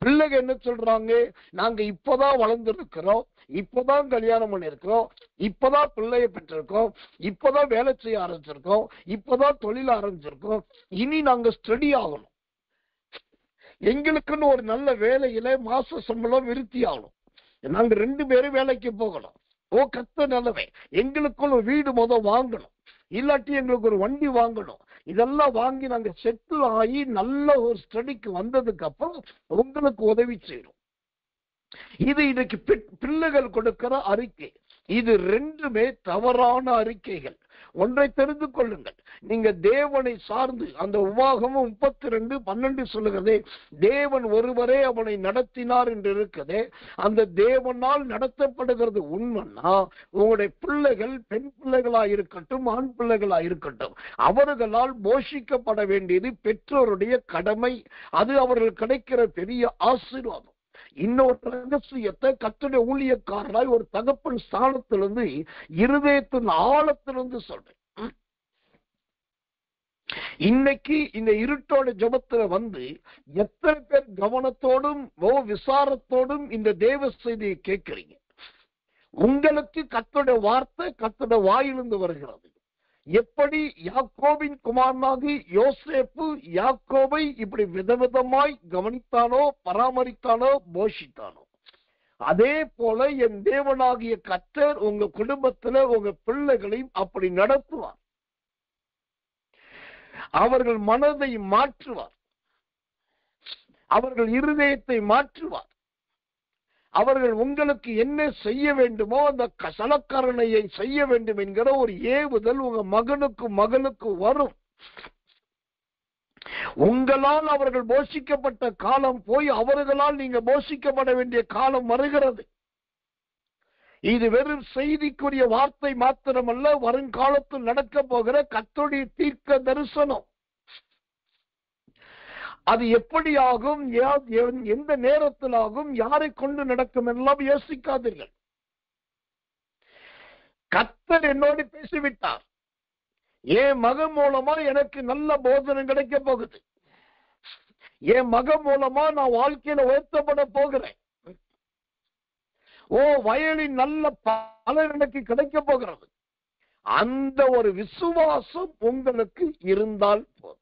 பிள்ளைகள் என்ன சொல்றாங்க, நாங்க இப்பதான் வளர்ந்துருக்கிறோம், இப்பதான் கல்யாணம் பண்ணிருக்கிறோம், இப்பதான் பிள்ளைய பெற்றிருக்கோம், இப்பதான் வேலை செய்ய ஆரம்பிச்சிருக்கோம், இப்பதான் தொழில் ஆரம்பிச்சிருக்கோம், இனி நாங்க ஸ்டடி ஆகணும், எங்களுக்குன்னு ஒரு நல்ல வேலையில மாச சம்பளம் விருத்தி ஆகணும், நாங்க 2 பேரும் வேலைக்கு போகணும், கத்த நல்லவே, எங்களுக்குள்ள ஒரு வீடு வாங்கணும், இல்லாட்டி எங்களுக்கு ஒரு வண்டி வாங்கணும், இதெல்லாம் வாங்கி நாங்க செட்டில் ஆகி நல்ல ஒரு ஸ்டடிக்கு வந்ததுக்கு அப்புறம் உங்களுக்கு உதவி செய்யணும். இது இன்னைக்கு பிள்ளைகள் கொடுக்கிற அறிக்கை. இது 2மே தவறான அறிக்கைகள். ஒன்றை தெரிந்து கொள்ளுங்கள், நீங்க தேவனை சார்ந்து, அந்த உபாகமம் 32:12 சொல்லுகிறதே, தேவன் ஒருவரே அவனை நடத்தினார் என்று இருக்குதே, அந்த தேவனால் நடத்தப்படுகிறது உண்மைன்னா, உங்களுடைய பிள்ளைகள் பெண் பிள்ளைகளா இருக்கட்டும், ஆண் பிள்ளைகளா இருக்கட்டும், அவர்களால் போஷிக்கப்பட வேண்டியது பெற்றோருடைய கடமை. அது அவர்கள் கிடைக்கிற பெரிய ஆசீர்வாதம். இன்னொரு ரகசியத்தை கர்த்தருடைய ஊழியக்காரராய் ஒரு தகப்பன் ஸ்தானத்திலிருந்து, இருதயத்தின் ஆழத்திலிருந்து சொல்றேன். இன்னைக்கு இந்த இருட்டோட ஜபத்துல எத்தனை பேர் கவனத்தோடும் விசாரத்தோடும் இந்த தேவ செய்தியை கேட்கிறீங்க? உங்களுக்கு கர்த்தருடைய வார்த்தை கர்த்தருடைய வாயிலிருந்து வருகிறது. எப்படி யாக்கோபின் குமாரனாகி யோசேப்பு யாக்கோபை இப்படி விதவிதமாய் கவனித்தானோ, பராமரித்தானோ, போஷித்தானோ, அதே போல என் தேவனாகிய கர்த்தர் உங்க குடும்பத்துல உங்க பிள்ளைகளையும் அப்படி நடத்துவார். அவர்கள் மனதை மாற்றுவார், அவர்கள் இருதயத்தை மாற்றுவார். அவர்கள் உங்களுக்கு என்ன செய்ய வேண்டுமோ அந்த சலக்கரணையை செய்ய வேண்டும் என்கிற ஒரு ஏவுதல் உங்க மகனுக்கும் மகளுக்கு வரும். உங்களால் அவர்கள் போஷிக்கப்பட்ட காலம் போய் அவர்களால் நீங்க போஷிக்கப்பட வேண்டிய காலம் வருகிறது. இது வெறும் செய்திக்குரிய வார்த்தை மாத்திரமல்ல, வருங்காலத்தில் நடக்க போகிற கர்த்தருடைய தீர்க்க தரிசனம். அது எப்படி ஆகும், எந்த நேரத்தில் ஆகும், யாரை கொண்டு நடக்கும் எல்லாம் யோசிக்காதீர்கள். கர்த்தர் என்னோடு பேசிவிட்டார், என் மகன் மூலமா எனக்கு நல்ல போதனை கிடைக்க போகுது, என் மகன் மூலமா நான் வாழ்க்கையில உயர்த்தப்பட போகிறேன், வயலின் நல்ல பலன் எனக்கு கிடைக்க போகிறது. அந்த ஒரு விசுவாசம் உங்களுக்கு இருந்தால் போதும்.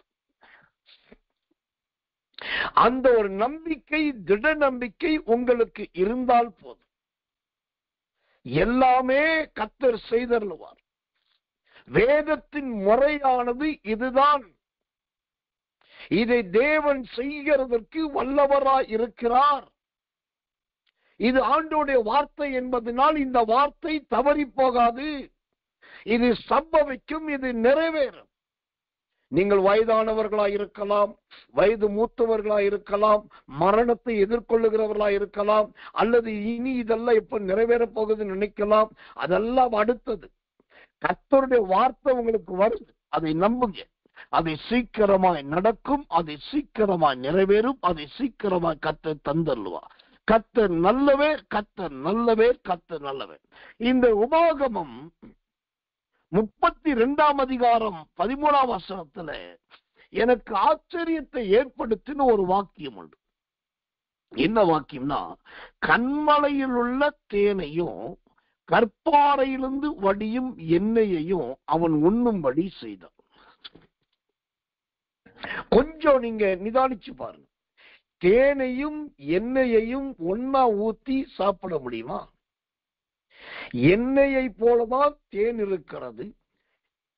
அந்த ஒரு நம்பிக்கை, திட நம்பிக்கை உங்களுக்கு இருந்தால் போதும். எல்லாமே கர்த்தர் செய்தருளுவார். வேதத்தின் முறையானது இதுதான். இதை தேவன் செய்கிறதற்கு வல்லவராய் இருக்கிறார். இது ஆண்டவருடைய வார்த்தை என்பதனால் இந்த வார்த்தை தவறி போகாது. இது சம்பவிக்கும், இது நிறைவேறும். நீங்கள் வயதானவர்களாய் இருக்கலாம், வயது மூத்தவர்களாய் இருக்கலாம், மரணத்தை எதிர்கொள்ளுகிறவர்களாய் இருக்கலாம், அல்லது இனி இதெல்லாம் எப்ப நிறைவேற போகுதுன்னு நினைக்கலாம். அதெல்லாம் அடுத்தது. கர்த்தருடைய வார்த்தை உங்களுக்கு வருது. அதை நம்புங்க. அதை சீக்கிரமாய் நடக்கும், அதை சீக்கிரமாய் நிறைவேறும், அதை சீக்கிரமாய் கர்த்தர் தந்தருளுவா. கர்த்தர் நல்லவர், கர்த்தர் நல்லவர், கர்த்தர் நல்லவர். இந்த உபாகமம் 32 அதிகாரம் 13 வசனத்துல எனக்கு ஆச்சரியத்தை ஏற்படுத்தின ஒரு வாக்கியம் உண்டு. என்ன வாக்கியம்னா, கண்மலையில் உள்ள தேனையும் கற்பாறையிலிருந்து வடியும் எண்ணெயையும் அவன் உண்ணும்படி செய்தான். கொஞ்சம் நீங்க நிதானிச்சு பாருங்க. தேனையும் எண்ணெயையும் ஒன்னா ஊத்தி சாப்பிட முடியுமா? எண்ணெயை போலதான் தேன் இருக்கிறது,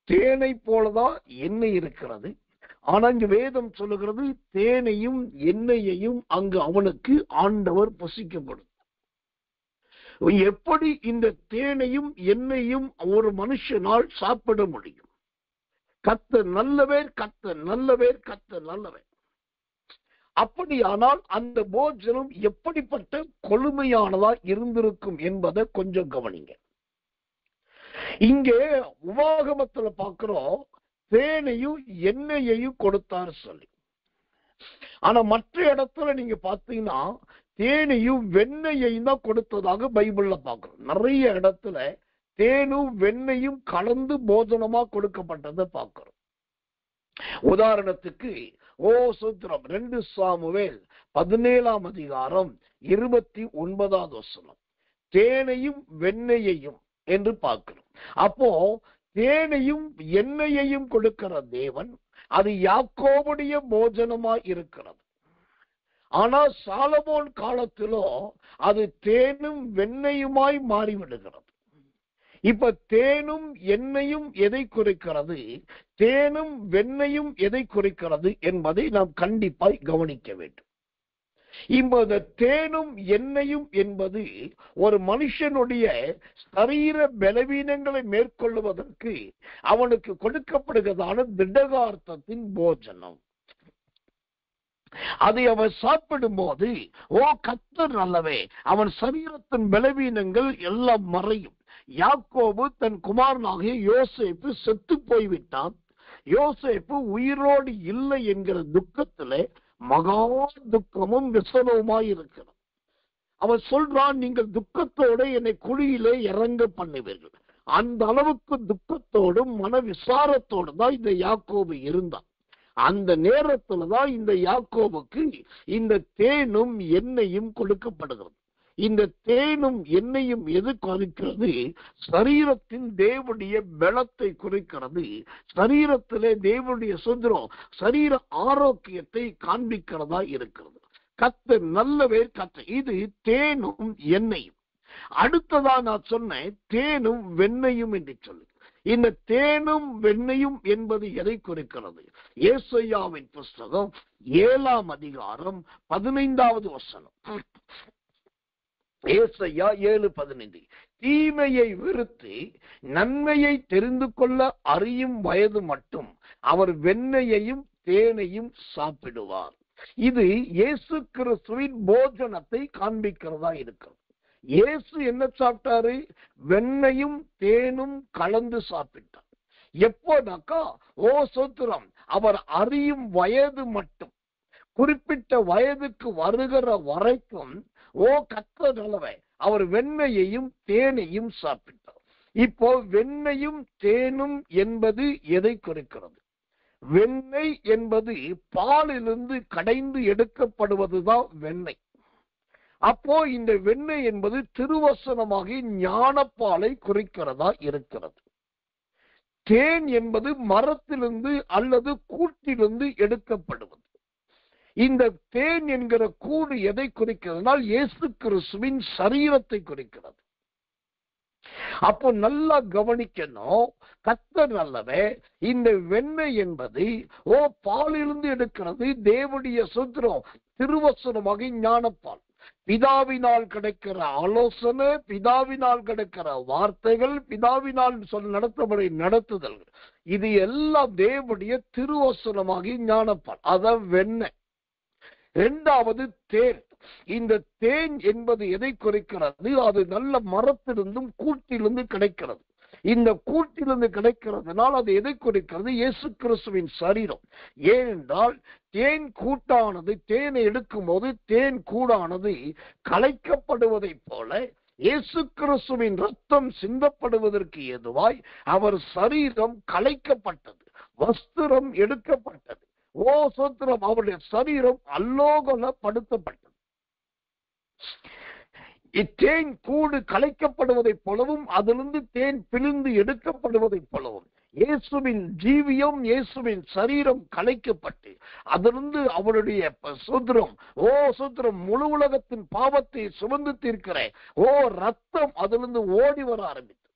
தேனை போலதான் எண்ணெய் இருக்கிறது. ஆனா இங்க வேதம் சொல்லுகிறது, தேனையும் எண்ணெயையும் அங்கு அவனுக்கு ஆண்டவர் புசிக்கப்படும். எப்படி இந்த தேனையும் எண்ணெயும் ஒரு மனுஷனால் சாப்பிட முடியும்? கர்த்தர் நல்லவர், கர்த்தர் நல்லவர், கர்த்தர் நல்லவர். அப்படியானால் அந்த போஜனம் எப்படிப்பட்ட கொழுமையானதா இருந்திருக்கும் என்பதை கொஞ்சம் கவனிங்க. இங்கே உபாகமத்துல பார்க்கிறோம், தேனையும் எண்ணெயையும் கொடுத்தாரு சொல்லி. ஆனா மற்ற இடத்துல நீங்க பாத்தீங்கன்னா தேனையும் வெண்ணெயையும் தான் கொடுத்ததாக பைபிள்ல பார்க்கிறோம். நிறைய இடத்துல தேனும் வெண்ணையும் கலந்து போஜனமா கொடுக்கப்பட்டதை பார்க்கிறோம். உதாரணத்துக்கு சூத்திரம் 2 சாமுவேல் 17 அதிகாரம் 29 வசனம், தேனையும் வெண்ணெயையும் என்று பார்க்கிறோம். அப்போ தேனையும் எண்ணெயையும் கொடுக்கிற தேவன், அது யாக்கோபுடைய போஜனமாய் இருக்கிறது. ஆனா சாலமோன் காலத்திலோ அது தேனும் வெண்ணையுமாய் மாறிவிடுகிறது. இப்ப தேனும் எண்ணெயும் எதை குறிக்கிறது, தேனும் வெண்ணையும் எதை குறிக்கிறது என்பதை நாம் கண்டிப்பாய் கவனிக்க வேண்டும். இந்த தேனும் எண்ணெயும் என்பது ஒரு மனுஷனுடைய சரீர பலவீனங்களை மேற்கொள்வதற்கு அவனுக்கு கொடுக்கப்படுகிறதான திடகார்த்தத்தின் போஜனம். அதை அவன் சாப்பிடும் போது கர்த்தர் நல்லவே, அவன் சரீரத்தின் பலவீனங்கள் எல்லாம் மறையும். யாக்கோபு தன் குமாரனாகிய யோசேப்பு செத்து போய்விட்டான், யோசேப்பு உயிரோடு இல்லை என்கிற துக்கத்திலே மகா துக்கமும் விசனவுமாய் இருக்கிறான். அவன் சொல்றான், நீங்கள் துக்கத்தோட என்னை குழியிலே இறங்க பண்ணுவீர்கள். அந்த அளவுக்கு துக்கத்தோடும் மன விசாரத்தோடு தான் இந்த யாக்கோபு இருந்தான். அந்த நேரத்துலதான் இந்த யாக்கோபுக்கு இந்த தேனும் எண்ணெயும் கொடுக்கப்படுகிறது. இந்த தேனும் எண்ணெயும் எது குறிக்கிறது? சரீரத்தின் தேவனுடைய பலத்தை குறிக்கிறது. சரீரத்திலே தேவனுடைய சுதந்திரம், சரீர ஆரோக்கியத்தை காண்பிக்கிறதா இருக்கிறது. கர்த்தர் நல்லவர், கர்த்தர். இது தேனும் எண்ணெயும். அடுத்ததா நான் சொன்னேன் தேனும் வெண்ணையும் என்று சொல்லி. இந்த தேனும் வெண்ணையும் என்பது எதை குறிக்கிறது? ஏசாயாவின் புஸ்தகம் 7 அதிகாரம் 15 வசனம். ஏசாயா 7:15, தீமையை வெறுத்து நன்மையை தெரிந்து கொள்ள அறியும் வயது மட்டும் அவர் வெண்ணையையும் தேனையும் சாப்பிடுவார். இது இயேசு கிறிஸ்துவின் போஜனத்தை காண்பிக்கிறதா இருக்கிறது. இயேசு என்ன சாப்பிட்டாரு? வெண்ணையும் தேனும் கலந்து சாப்பிட்டார். எப்போனாக்கா சோத்திரம், அவர் அறியும் வயது மட்டும், குறிப்பிட்ட வயதுக்கு வருகிற வரைக்கும் கர்த்தர் நல்லவர், அவர் வெண்ணையையும் தேனையும் சாப்பிட்டார். இப்போ வெண்ணையும் தேனும் என்பது எதை குறிக்கிறது? வெண்ணெய் என்பது பாலிலிருந்து கடைந்து எடுக்கப்படுவதுதான் வெண்ணெய். அப்போ இந்த வெண்ணெய் என்பது திருவசனமாகி ஞானப்பாலை குறிக்கிறதா இருக்கிறது. தேன் என்பது மரத்திலிருந்து அல்லது கூட்டிலிருந்து எடுக்கப்படுவது. இந்த தேன் என்கிற கூடு எதை குறிக்கிறதுனால் இயேசு கிறிஸ்துவின் சரீரத்தை குறிக்கிறது. அப்போ நல்லா கவனிக்கணும், கர்த்தர் நல்லவே. இந்த வெண்ணெய் என்பது பாலிலிருந்து எடுக்கிறது, தேவனுடைய சுதந்திரம், திருவசனமாக ஞானப்பால். பிதாவினால் கிடைக்கிற ஆலோசனை, பிதாவினால் கிடைக்கிற வார்த்தைகள், பிதாவினால் நடத்தப்படும் நடத்துதல்கள், இது எல்லாம் தேவனுடைய திருவசனமாக ஞானப்பால், அதான் வெண்ணெய். இரண்டாவது தேன். இந்த தேன் என்பது எதை குறிக்கிறது? அது நல்ல மரத்திலிருந்தும் கூட்டிலிருந்து கிடைக்கிறது. இந்த கூட்டிலிருந்து கிடைக்கிறதுனால் அது எதை குறிக்கிறது? இயேசு கிறிஸ்துவின் சரீரம். ஏனென்றால் தேன் கூட்டானது, தேனை எடுக்கும் போது தேன் கூடானது கலைக்கப்படுவதை போல இயேசு கிறிஸ்துவின் ரத்தம் சிந்தப்படுவதற்கு ஏதுவாய் அவர் சரீரம் கலைக்கப்பட்டது, வஸ்திரம் எடுக்கப்பட்டது. ஓ சோத்திரம், அவருடைய சரீரம் அல்லோகலப்படுத்தப்பட்டது. இத்தேன் கூடு கலைக்கப்படுவதைப் போலவும் அதிலிருந்து தேன் பிழிந்து எடுக்கப்படுவதைப் போலவும் இயேசுவின் ஜீவியம், இயேசுவின் சரீரம் கலைக்கப்பட்டு அதிலிருந்து அவருடைய சுத்திரம், ஓ சுத்திரம், முழு உலகத்தின் பாவத்தை சுமந்து தீர்க்கிற ஓ ரத்தம் அதிலிருந்து ஓடி வர ஆரம்பித்து.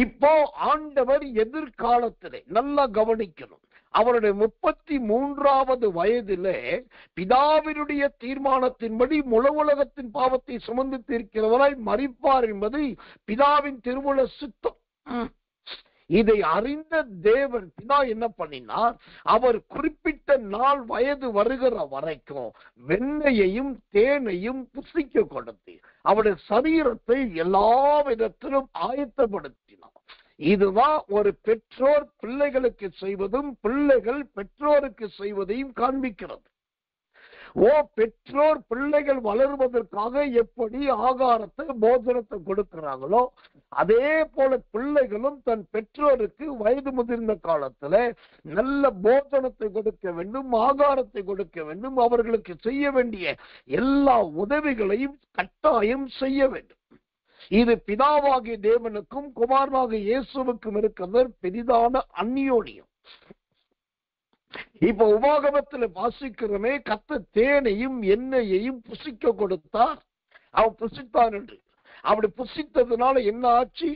இப்போ ஆண்டவர் எதிர்காலத்திலே நல்லா கவனிக்கணும், அவருடைய 33வது வயதிலே பிதாவினுடைய தீர்மானத்தின்படி முழு உலகத்தின் பாவத்தை சுமந்து தீர்க்கிறவராய் மரிப்பார் என்பது பிதாவின் திருவுள சித்தம். இதை அறிந்த தேவன் பிதா என்ன பண்ணினார்? அவர் குறிப்பிட்ட நாள் வயது வருகிற வரைக்கும் வெண்ணையையும் தேனையும் புசிக்க கொடுத்து அவருடைய சரீரத்தை எல்லா விதத்திலும் ஆயத்தப்படுத்தினார். இதுதான் ஒரு பெற்றோர் பிள்ளைகளுக்கு செய்வதும் பிள்ளைகள் பெற்றோருக்கு செய்வதையும் காண்பிக்கிறது. ஓ பெற்றோர் பிள்ளைகள் வளருவதற்காக எப்படி ஆகாரத்தை, போஜனத்தை கொடுக்கிறாங்களோ அதே போல பிள்ளைகளும் தன் பெற்றோருக்கு வயது முதிர்ந்த காலத்துல நல்ல போஜனத்தை கொடுக்க வேண்டும், ஆகாரத்தை கொடுக்க வேண்டும், அவர்களுக்கு செய்ய வேண்டிய எல்லா உதவிகளையும் கட்டாயம் செய்ய வேண்டும். இது பிதாவாகிய தேவனுக்கும் குமாரனாகிய இயேசுவுக்கும் இருக்கிற பெரிதான அந்நியோனியம். இப்ப உபாகமத்தில் வாசிக்கிறமே, கர்த்தர் தேனையும் எண்ணெயையும் புசிக்க கொடுத்தார், அவன் புசித்தான் என்று. அப்படி புசித்ததுனால என்ன ஆச்சு?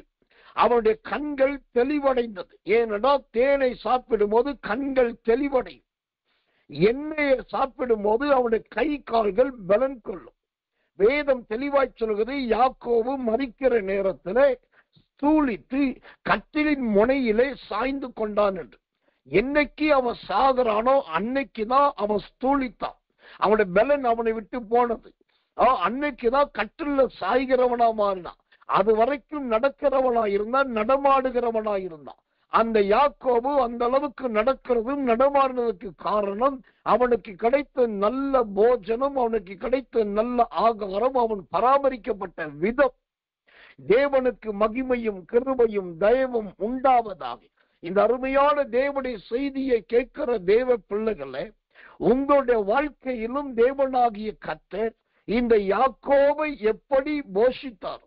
அவனுடைய கண்கள் தெளிவடைந்தது. ஏனென்றால் தேனை சாப்பிடும் போது கண்கள் தெளிவடையும், எண்ணெயை சாப்பிடும் போது அவனுடைய கை கால்கள் பலன் கொள்ளும். வேதம் தெளிவாய் சொல்கிறது, யாக்கோபு மரிக்கிற நேரத்திலே ஸ்தூலித்து கட்டிலின் முனையிலே சாய்ந்து கொண்டான் என்று. என்னைக்கு அவன் சாகுறானோ அன்னைக்குதான் அவன் ஸ்தூலித்தான், அவனுடைய பலன் அவனை விட்டு போனது. அன்னைக்குதான் கட்டில சாய்கிறவனா மாறினான். அது வரைக்கும் நடக்கிறவனா இருந்தான், நடமாடுகிறவனா இருந்தான். அந்த யாக்கோபு அந்த அளவுக்கு நடக்கிறதும் நடமாடுறதுக்கு காரணம் அவனுக்கு கிடைத்த நல்ல போஜனம், அவனுக்கு கிடைத்த நல்ல ஆகாரம், அவன் பராமரிக்கப்பட்ட விதம். தேவனுக்கு மகிமையும் கிருபையும் தயவும் உண்டாவதாக. இந்த அருமையான தேவனுடைய செய்தியை கேட்கிற தேவ பிள்ளைகளே, உங்களுடைய வாழ்க்கையிலும் தேவனாகிய கர்த்தர் இந்த யாக்கோபை எப்படி போஷித்தாரோ,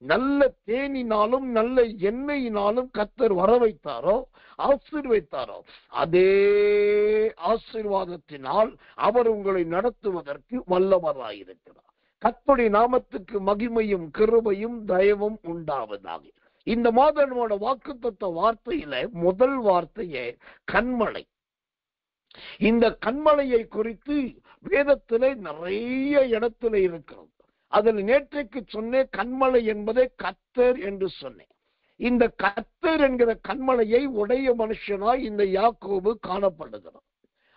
நல்ல தேனினாலும் நல்ல எண்ணெயினாலும் கர்த்தர் வர வைத்தாரோ, ஆசீர்வதித்தாரோ, அதே ஆசீர்வாதத்தினால் அவர் உங்களை நடத்துவதற்கு வல்லவராயிருக்கிறார். கர்த்தருடைய நாமத்துக்கு மகிமையும் கிருபையும் தயவும் உண்டாவதாக. இந்த மாதம் நம்மளோட வாக்குத்தத்த வார்த்தையில முதல் வார்த்தையே கண்மலை. இந்த கண்மலையை குறித்து வேதத்திலே நிறைய இடத்துல இருக்கிறது. அதில் நேற்றைக்கு சொன்னேன், கண்மலை என்பதை கர்த்தர் என்று சொன்னேன். இந்த கர்த்தர் என்கிற கண்மலையை உடைய மனுஷனாய் இந்த யாக்கோபு காணப்படுகிறார்.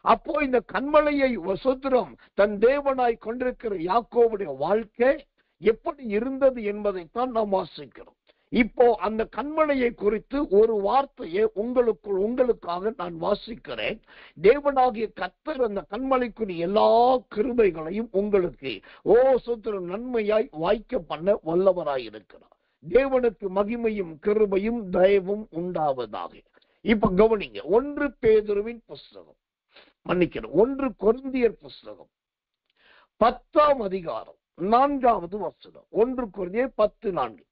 அப்போ இந்த கண்மலையை வசுத்திரம் தன் தேவனாய் கொண்டிருக்கிற யாக்கோபுடைய வாழ்க்கை எப்படி இருந்தது என்பதைத்தான் நாம் வாசிக்கிறோம். இப்போ அந்த கண்மலையை குறித்து ஒரு வார்த்தையை உங்களுக்காக நான் வாசிக்கிறேன். தேவனாகிய கர்த்தர் அந்த கண்மலைக்குரிய எல்லா கிருபைகளையும் உங்களுக்கு சுத்திரம் நன்மையாய் வாய்க்க பண்ண வல்லவராயிருக்கிறார். தேவனுக்கு மகிமையும் கிருபையும் தயவும் உண்டாவதாக. இப்ப கவனிங்க, 1 பேதுருவின் புஸ்தகம், மன்னிக்கணும், 1 கொரிந்தியர் புஸ்தகம் 10ஆம் அதிகாரம் 4வது வசனம். 1 கொரிந்தியர் 10:4.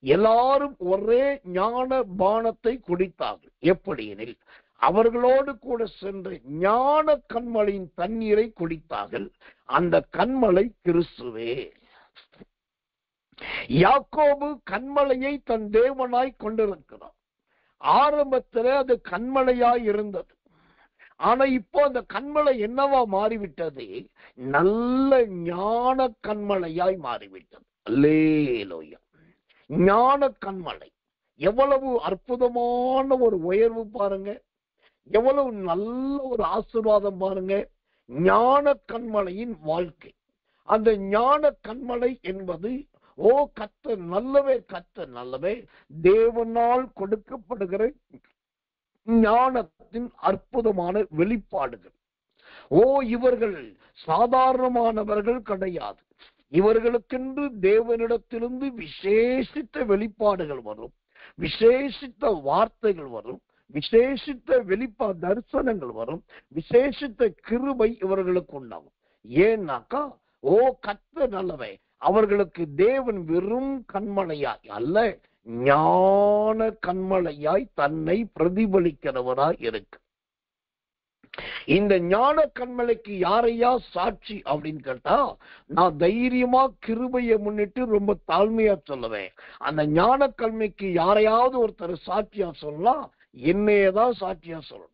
எல்லாரும் ஒரே ஞான பானத்தை குடித்தார்கள். எப்படியெனில் அவர்களோடு கூட சென்று ஞான கண்மலையின் தண்ணீரை குடித்தார்கள். அந்த கண்மலை கிறிஸ்துவே. யாக்கோபு கண்மலையை தன் தேவனாய் கொண்டிருக்கிறார். ஆரம்பத்தில் அது கண்மலையாய் இருந்தது. ஆனா இப்போ அந்த கண்மலை என்னவா மாறிவிட்டது? நல்ல ஞான கண்மலையாய் மாறிவிட்டது. அல்லேலூயா. ஞான கண்மலை எவ்வளவு அற்புதமான ஒரு உயர்வு பாருங்க, எவ்வளவு நல்ல ஒரு ஆசீர்வாதம் பாருங்க. ஞான கண்மலையின் வாழ்க்கை. அந்த ஞான கண்மலை என்பது ஓ கர்த்தர் நல்லவே, கர்த்தர் நல்லவே. தேவனால் கொடுக்கப்படுகிற ஞானத்தின் அற்புதமான வெளிப்பாடுகள். ஓ இவர்கள் சாதாரணமானவர்கள் கிடையாது. இவர்களுக்கென்று தேவனிடத்திலிருந்து விசேஷித்த வெளிப்பாடுகள் வரும், விசேஷித்த வார்த்தைகள் வரும், விசேஷித்த தரிசனங்கள் வரும், விசேஷித்த கிருபை இவர்களுக்கு உண்டாகும். ஏன்னாக்கா ஓ கர்த்தர் நல்லவை. அவர்களுக்கு தேவன் வெறும் கண்மலையாய் அல்ல, ஞான கண்மலையாய் தன்னை பிரதிபலிக்கிறவராய் இருக்கு. இந்த ஞான கண்மலைக்கு யாரையா சாட்சி அப்படின்னு கேட்டா, நான் தைரியமா கிருபையை முன்னிட்டு ரொம்ப தாழ்மையா சொல்லுவேன். அந்த ஞான கண்மைக்கு யாரையாவது ஒருத்தர் சாட்சியா சொல்லலாம், என்னையதான் சாட்சியா சொல்லணும்.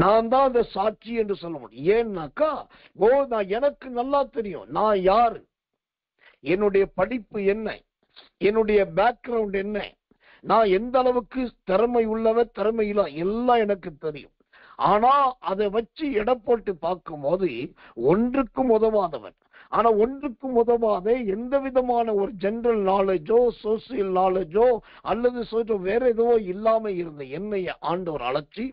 நான் தான் அந்த சாட்சி என்று சொல்ல முடியும். ஏன்னாக்கா நான் எனக்கு நல்லா தெரியும் நான் யாரு, என்னுடைய படிப்பு என்ன, என்னுடைய பேக்ரவுண்ட் என்ன, நான் எந்த அளவுக்கு திறமை உள்ளவன் திறமை இல்ல எல்லாம் எனக்கு தெரியும். ஆனா அதை வச்சு எடை போட்டு பார்க்கும் போது ஒன்றுக்கும் உதவாதவன். ஆனா ஒன்றுக்கும் உதவாத எந்த விதமான ஒரு ஜெனரல் நாலேஜோ சோசியல் நாலேஜோ அல்லது வேற எதுவோ இல்லாம இருந்த என்னைய ஆண்டவர் அழைச்சி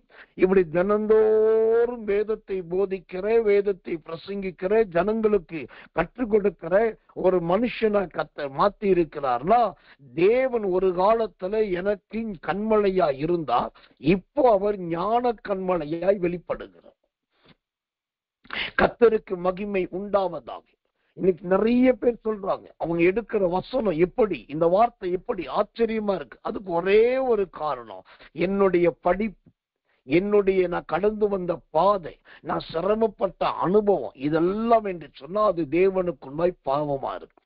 இப்படி தினந்தோறும் வேதத்தை போதிக்கிற, வேதத்தை பிரசங்கிக்கிற, ஜனங்களுக்கு கற்றுக் கொடுக்கிற ஒரு மனுஷனை கர்த்தர் மாத்தி இருக்கிறார்னா, தேவன் ஒரு காலத்துல எனக்கு கண்மலையா இருந்தார், இப்போ அவர் ஞான கண்மலையாய் வெளிப்படுகிறார். கர்த்தருக்கு மகிமை உண்டாவதாக. இன்னைக்கு நிறைய பேர் சொல்றாங்க அவங்க எடுக்கிற வசனம் எப்படி, இந்த வார்த்தை எப்படி ஆச்சரியமா இருக்கு. அதுக்கு ஒரே ஒரு காரணம், என்னுடைய படிப்பு, நான் கடந்து வந்த பாதை, நான் சிரமப்பட்ட அனுபவம், இதெல்லாம் என்று சொன்னா அது தேவனுக்குள்ளாய் பாவமா இருக்கு.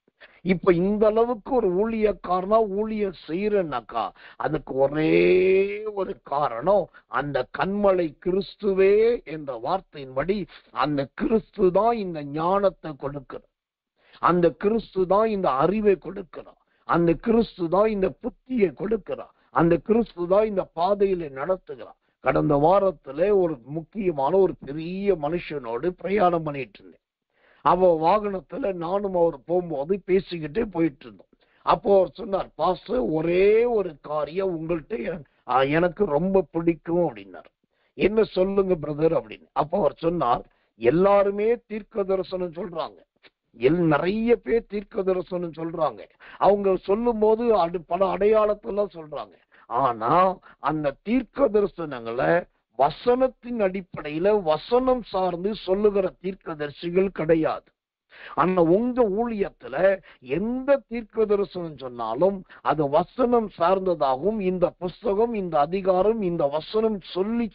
இப்ப இந்த அளவுக்கு ஒரு ஊழியக்காரனா ஊழியம் செய்யறனாக்கா அதுக்கு ஒரே ஒரு காரணம், அந்த கண்மலை கிறிஸ்துவே என்ற வார்த்தையின்படி அந்த கிறிஸ்து தான் இந்த ஞானத்தை கொடுக்கிறார், அந்த கிறிஸ்து தான் இந்த அறிவை கொடுக்கிறார், அந்த கிறிஸ்து தான் இந்த புத்தியை கொடுக்கிறார், அந்த கிறிஸ்து தான் இந்த பாதையில நடத்துகிறார். கடந்த வாரத்துல ஒரு முக்கியமான ஒரு பெரிய மனுஷனோடு பிரயாணம் பண்ணிட்டு இருந்தேன். அவ வாகனத்துல நானும் அவர் போகும்போது பேசிக்கிட்டே போயிட்டு இருந்தோம். அப்போ அவர் சொன்னார், பாஸ்டர் ஒரே ஒரு காரியம் உங்கள்கிட்ட எனக்கு ரொம்ப பிடிக்கும் அப்படின்னார். என்ன சொல்லுங்க பிரதர் அப்படின்னு. அப்போ அவர் சொன்னார், எல்லாருமே தீர்க்க தரிசனம் சொல்றாங்க, நிறைய பேர் தீர்க்க தரிசனம் சொல்றாங்க, அவங்க சொல்லும் போது பல அடையாளத்தெல்லாம் சொல்றாங்க. ஆனா அந்த தீர்க்க தரிசனங்களை வசனத்தின் அடிப்படையில வசனம் சார்ந்து சொல்லுகிற தீர்க்கதரிசிகள் கிடையாது. ஆனா உங்க ஊழியத்துல எந்த தீர்க்க தரிசனம் சொன்னாலும் அது வசனம் சார்ந்ததாகவும், இந்த புஸ்தகம், இந்த அதிகாரம், இந்த வசனம்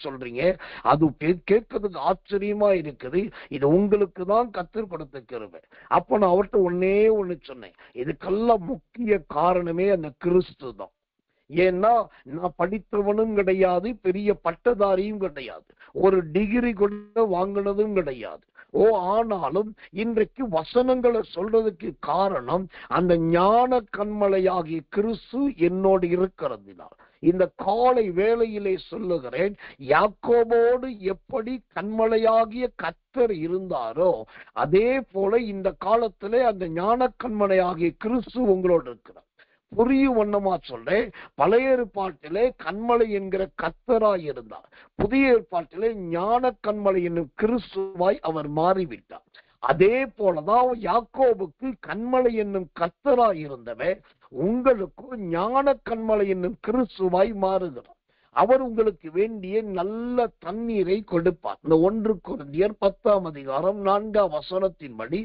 சொல்றீங்க, அது கேட்கறதுக்கு ஆச்சரியமா இருக்குது. இது உங்களுக்கு தான் கற்றுக் கொடுத்துக்கிறது. அப்ப நான் அவர்கிட்ட ஒண்ணு சொன்னேன், இதுக்கெல்லாம் முக்கிய காரணமே அந்த கிறிஸ்து தான். ஏன்னா நான் படித்தவனும் கிடையாது, பெரிய பட்டதாரியும் கிடையாது, ஒரு டிகிரி கூட வாங்கினதும் கிடையாது. ஆனாலும் இன்றைக்கு வசனங்களை சொல்றதுக்கு காரணம் அந்த ஞான கண்மலையாகிய கிறிஸ்து என்னோடு இருக்கிறதுனால். இந்த காலை வேளையிலே சொல்லுகிறேன், யாக்கோபோடு எப்படி கண்மலையாகிய கர்த்தர் இருந்தாரோ அதே போல இந்த காலத்திலே அந்த ஞான கண்மலையாகிய கிறிஸ்து உங்களோடு இருக்கிறார். புரியும் வண்ணமா சொல்றேன், பழைய ஏற்பாட்டிலே கண்மலை என்கிற கர்த்தராய் இருந்தார், புதிய ஏற்பாட்டிலே ஞான கண்மலை என்னும் கிறிஸ்துவாய் அவர் மாறிவிட்டார். அதே போலதான் யாக்கோபுக்கு கண்மலை என்னும் கர்த்தராய் இருந்தவர் உங்களுக்கு ஞான கண்மலை என்னும் கிறிஸ்துவாய் மாறுகிறார். அவர் உங்களுக்கு வேண்டிய நல்ல தண்ணீரை கொடுப்பார். இந்த 1 கொரிந்தியர் 10:4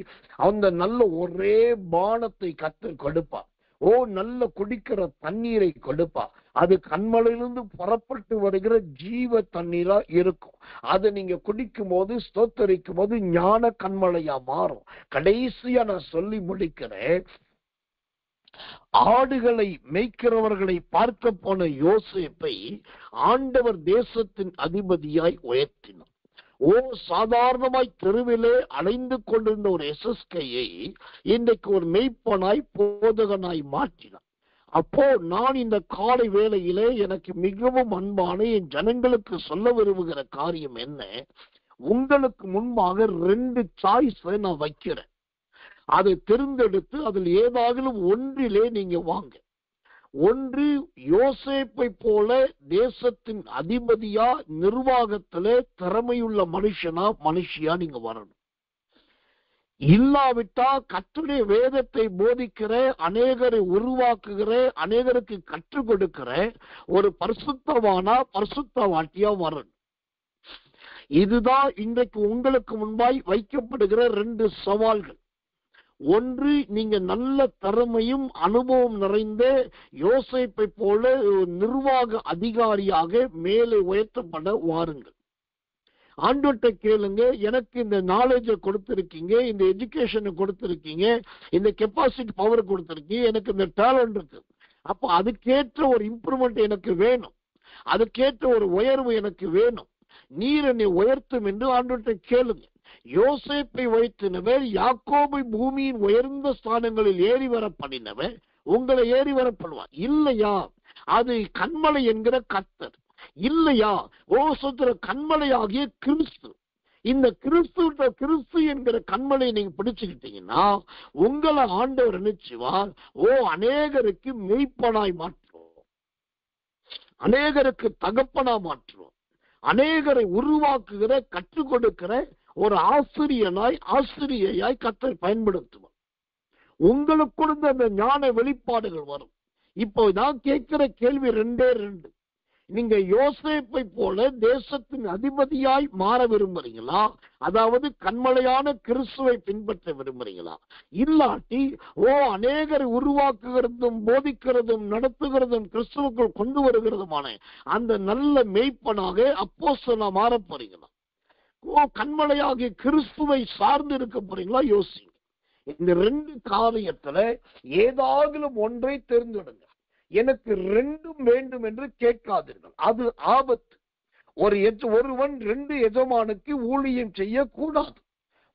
அந்த நல்ல ஒரே பானத்தை கர்த்தர் கொடுப்பார். நல்ல குடிக்கிற தண்ணீரை கொடுப்பா. அது கண்மலையிலிருந்து புறப்பட்டு வருகிற ஜீவ தண்ணீரா இருக்கும். அதை நீங்க குடிக்கும் போது, ஸ்தோத்தரிக்கும் போது ஞான கண்மலையா மாறும். கடைசியா நான் சொல்லி முடிக்கிறேன், ஆடுகளை மேய்க்கிறவர்களை பார்க்க போன யோசேப்பை ஆண்டவர் தேசத்தின் அதிபதியாய் உயர்த்தினார். சாதாரணமாய் தெருவிலே அலைந்து கொண்டிருந்த ஒரு எஸ்எஸ்கையை இன்றைக்கு ஒரு மெய்ப்பனாய் போதகனாய் மாற்றினார். அப்போ நான் இந்த காலை வேளையிலே எனக்கு மிகவும் அன்பான என் ஜனங்களுக்கு சொல்ல விரும்புகிற காரியம் என்ன, உங்களுக்கு முன்பாக 2 சாய்ஸ் நான் வைக்கிறேன். அதை தேர்ந்தெடுத்து அதில் ஏதாகிலும் ஒன்றிலே நீங்க வாங்க. ஒன்று, யோசேப்பை போல தேசத்தின் அதிபதியா, நிர்வாகத்திலே திறமையுள்ள மனுஷியா நீங்க வரணும். இல்லாவிட்டா கர்த்தருடைய வேதத்தை போதிக்கிற, அநேகரை உருவாக்குகிற, அநேகருக்கு கற்றுக் கொடுக்கிற ஒரு பரிசுத்தவாட்டியா வரணும். இதுதான் இன்றைக்கு உங்களுக்கு முன்பாய் வைக்கப்படுகிற 2 சவால்கள். ஒன்று, நீங்க நல்ல திறமையும் அனுபவம் நிறைந்த யோசேப்பை போல நிர்வாக அதிகாரியாக மேலே உயர்த்தப்பட வாருங்கள். ஆண்டவர்கிட்ட கேளுங்க, எனக்கு இந்த நாலேஜை கொடுத்திருக்கீங்க, இந்த எஜுகேஷனை கொடுத்திருக்கீங்க, இந்த கெப்பாசிட்டி பவர் கொடுத்திருக்கீங்க, எனக்கு இந்த டேலண்ட் இருக்கு. அப்ப அதுக்கேற்ற ஒரு இம்ப்ரூவ்மெண்ட் எனக்கு வேணும், அதுக்கேற்ற ஒரு உயர்வு எனக்கு வேணும், நீர் என்னை உயர்த்தும் என்று ஆண்டவர்கிட்ட கேளுங்க. யோசேப்பை உயர்த்தினவர், யாக்கோபை பூமியின் உயர்ந்த ஸ்தானங்களில் ஏறி வர பண்ணினவர் உங்களை ஏறி வர பண்ணுவார். இல்லையா, அது கண்மலை என்கிற கர்த்தர். இல்லையா, கண்மலையாகிய கிறிஸ்து. இந்த கிறிஸ்து என்கிற கண்மலையை நீங்க பிடிச்சுக்கிட்டீங்கன்னா உங்களை ஆண்டவர் நினைச்சுவார். அநேகருக்கு மெய்ப்பனாய் மாற்றுவோம், அநேகருக்கு தகப்பனா மாற்றுவோம், அநேகரை உருவாக்குகிற, கற்றுக் கொடுக்கிற ஒரு ஆசிரியையாய் கர்த்தர் பயன்படுத்துவார். உங்களுக்கு கொடுத்த அந்த ஞான வெளிப்பாடுகள் வரும். இப்போ நான் கேட்கிற கேள்வி 2. நீங்க யோசேப்பை போல தேசத்தின் அதிபதியாய் மாற விரும்புறீங்களா? அதாவது கண்மலையான கிறிஸ்துவை பின்பற்ற விரும்புறீங்களா? இல்லாட்டி அநேகரை உருவாக்குகிறதும் போதிக்கிறதும் நடத்துகிறதும் கிறிஸ்துவுக்குள் கொண்டு வருகிறதுமான அந்த நல்ல மெய்ப்பனாக அப்போஸ்தலனா மாற போறீங்களா? கண்மலையாகிய கிறிஸ்துவை சார்ந்து இருக்க போறீங்களா? யோசிங்க. இந்த 2 காரியத்துல ஏதாவது ஒன்றை தேர்ந்தெடுங்க. எனக்கு 2 வேண்டும் என்று கேட்காதீர்கள், அது ஆபத்து. ஒருவன் 2 எஜமானுக்கு ஊழியம் செய்யக்கூடாது.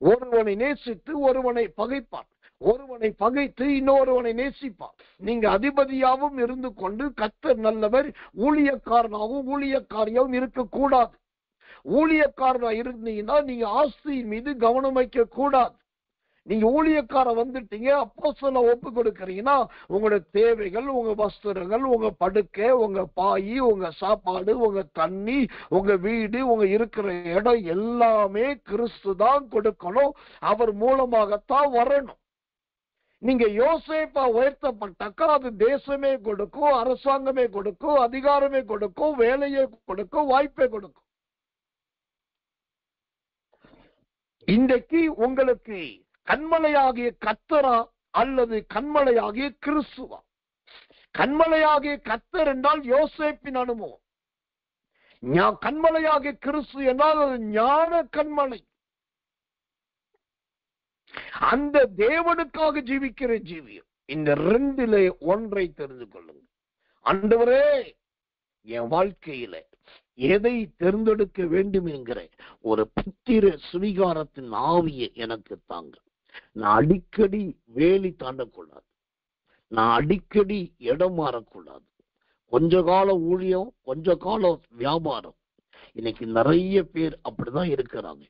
ஒருவனை நேசித்து ஒருவனை பகைப்பான், ஒருவனை பகைத்து இன்னொருவனை நேசிப்பான். நீங்க அதிபதியாகவும் இருந்து கொண்டு கர்த்தர் நல்லவர், ஊழியக்காரனாகவும் ஊழியக்காரியாகவும் இருக்கக்கூடாது. ஊழியக்காரனா இருந்தீங்கன்னா நீங்க ஆஸ்தியின் மீது கவனம் வைக்க கூடாது. நீங்க ஊழியக்கார வந்துட்டீங்க, அப்போஸ்தலனை ஒப்பு கொடுக்கறீங்கன்னா உங்களோட தேவைகள், உங்க வஸ்திரங்கள், உங்க படுக்கை, உங்க பாய், உங்க சாப்பாடு, உங்க தண்ணி, உங்க வீடு, உங்க இருக்கிற இடம் எல்லாமே கிறிஸ்து தான் கொடுக்கணும். அவர் மூலமாகத்தான் வரணும். நீங்க யோசேப்பா உயர்த்தப்பட்டாக்கா அது தேசமே கொடுக்கும், அரசாங்கமே கொடுக்கும், அதிகாரமே கொடுக்கும், வேலையை கொடுக்கும், வாய்ப்பை கொடுக்கும். இன்றைக்கு உங்களுக்கு கண்மலையாகிய கர்த்தரா அல்லது கண்மலையாகிய கிறிஸ்துவா? கண்மலையாகிய கர்த்தர் என்றால் யோசேப்பின் அனுபவம். கண்மலையாகிய கிறிஸ்து என்றால் அது ஞான கண்மலை. அந்த தேவனுக்காக ஜீவிக்கிற ஜீவியம். இந்த 2 ஒன்றை தெரிந்து கொள்ளுங்க. ஆண்டவரே, என் வாழ்க்கையில எதை தேர்ந்தெடுக்க வேண்டும் என்கிற ஒரு புத்திர சுவீகாரத்தின் ஆவியை எனக்கு தாங்க. நான் அடிக்கடி வேலி தாண்டக்கூடாது, நான் அடிக்கடி இடம் மாறக்கூடாது. கொஞ்ச கால ஊழியம், கொஞ்ச கால வியாபாரம். இன்னைக்கு நிறைய பேர் அப்படிதான் இருக்கிறாங்க.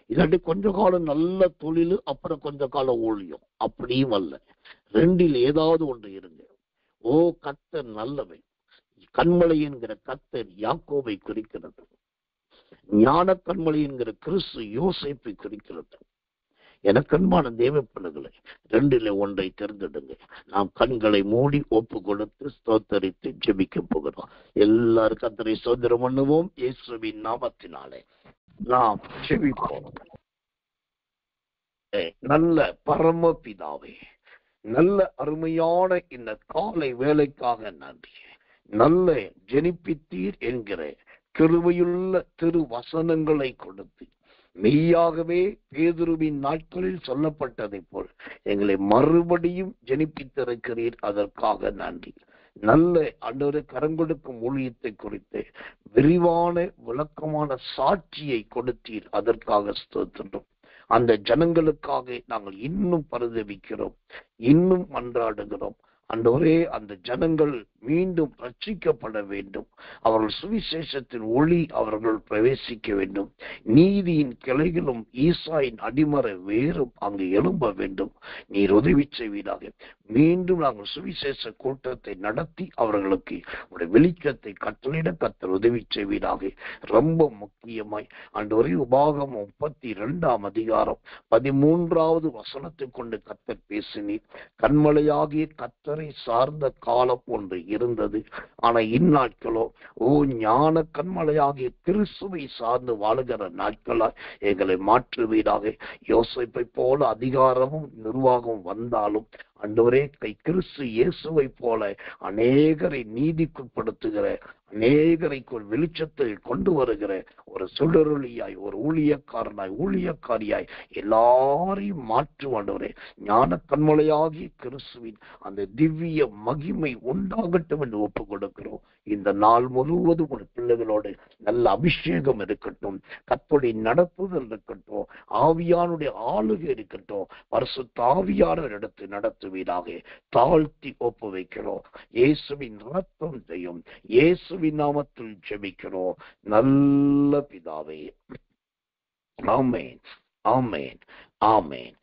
இல்லாட்டி கொஞ்ச காலம் நல்ல தொழில், அப்புறம் கொஞ்ச கால ஊழியம். அப்படியும் அல்ல, 2 ஏதாவது ஒன்று இருங்க. கர்த்தர் நல்லவன். கண்மலை என்கிற கர்த்தர் யாக்கோபை குறிக்கிறது, ஞான கண்மலை என்கிற கிறிஸ்து யோசேப்பை குறிக்கிறது. எனக்கன்பான தேவ பிள்ளைகளை 2 ஒன்றை தேர்ந்தெடுங்க. நாம் கண்களை மூடி ஒப்பு கொடுத்து ஸ்தோத்தரித்து ஜெபிக்க போகிறோம். எல்லாரும் கர்த்தரை ஸ்தோத்திரம் பண்ணுவோம். இயேசுவின் நாமத்தினாலே நாம் ஜெபிப்போம். நல்ல பரமபிதாவே, நல்ல அருமையான இந்த காலை வேலைக்காக நன்றி. நல்ல ஜெனிப்பித்தீர் என்கிற கிருபையுள்ள திருவசனங்களை கொடுத்து மெய்யாகவே பேதுருவின் நாட்களில் சொல்லப்பட்டதை போல் எங்களை மறுபடியும் ஜெனிப்பித்திருக்கிறீர். அதற்காக நன்றி. நல்ல ஆண்டவரே, கரங்கொடுக்கும் ஊழியத்தை குறித்து விரிவான விளக்கமான சாட்சியை கொடுத்தீர். அதற்காக ஸ்தோத்திரம். அந்த ஜனங்களுக்காக நாங்கள் இன்னும் பரிதபிக்கிறோம், இன்னும் மன்றாடுகிறோம். ஆண்டவரே, அந்த ஜனங்கள் மீண்டும் ரட்சிக்கப்பட வேண்டும். அவர்கள் சுவிசேஷத்தின் ஒளி அவர்கள் பிரவேசிக்க வேண்டும். நீதியின் கிளைகளும் ஈசாயின் அடிமறை வேறும் அங்கு எழும்ப வேண்டும். நீர் உதவி செய்வீராக. மீண்டும் நாங்கள் சுவிசேஷ கூட்டத்தை நடத்தி அவர்களுக்கு உடைய வெளிச்சத்தை கட்டளையிட கர்த்தர் உதவி செய்வீராக. ரொம்ப முக்கியமாய் ஆண்டவரே, உபாகமம் 32ஆம் அதிகாரம் 13வது வசனத்தை கொண்டு கர்த்தர் பேசினீர். கண்மலையாகிய கர்த்தரை சார்ந்த காலம் ஒன்று இருந்தது. ஆனா இந்நாட்களோ ஞான கண்மலையாகிய கிறிஸ்துவை சார்ந்து வாழுகிற நாட்களாய் எங்களை மாற்றுவீராக. யோசேப்பை போல அதிகாரமும் நிர்வாகமும் வந்தாலும் ஆண்டவரே, கிறிஸ்து இயேசுவை போல அநேகரை நீதிக்குட்படுத்துகிற, அநேகரை வெளிச்சத்தை கொண்டு வருகிற ஒரு சுடரொளியாய், ஒரு ஊழியக்காரியாய் எல்லாரையும் மாற்றும் ஆண்டவரே. ஞான கண்மலையாகிய கிறிஸ்துவின் அந்த திவ்ய மகிமை உண்டாகட்டும் என்று ஒப்பு கொடுக்கிறோம். இந்த நாள் முழுவதும் ஒரு பிள்ளைகளோடு நல்ல அபிஷேகம் இருக்கட்டும், கர்த்தருடைய நடத்துதல் இருக்கட்டும், ஆவியானுடைய ஆளுகை இருக்கட்டும். பரிசுத்த ஆவியானவர் எடுத்து நடத்துவீராக. தாழ்த்தி ஒப்பு வைக்கிறோம். இயேசுவின் ரத்தம் செய்யும். இயேசுவின் நாமத்தில் ஜெபிக்கிறோம் நல்ல பிதாவே. ஆமென், ஆமென், ஆமென்.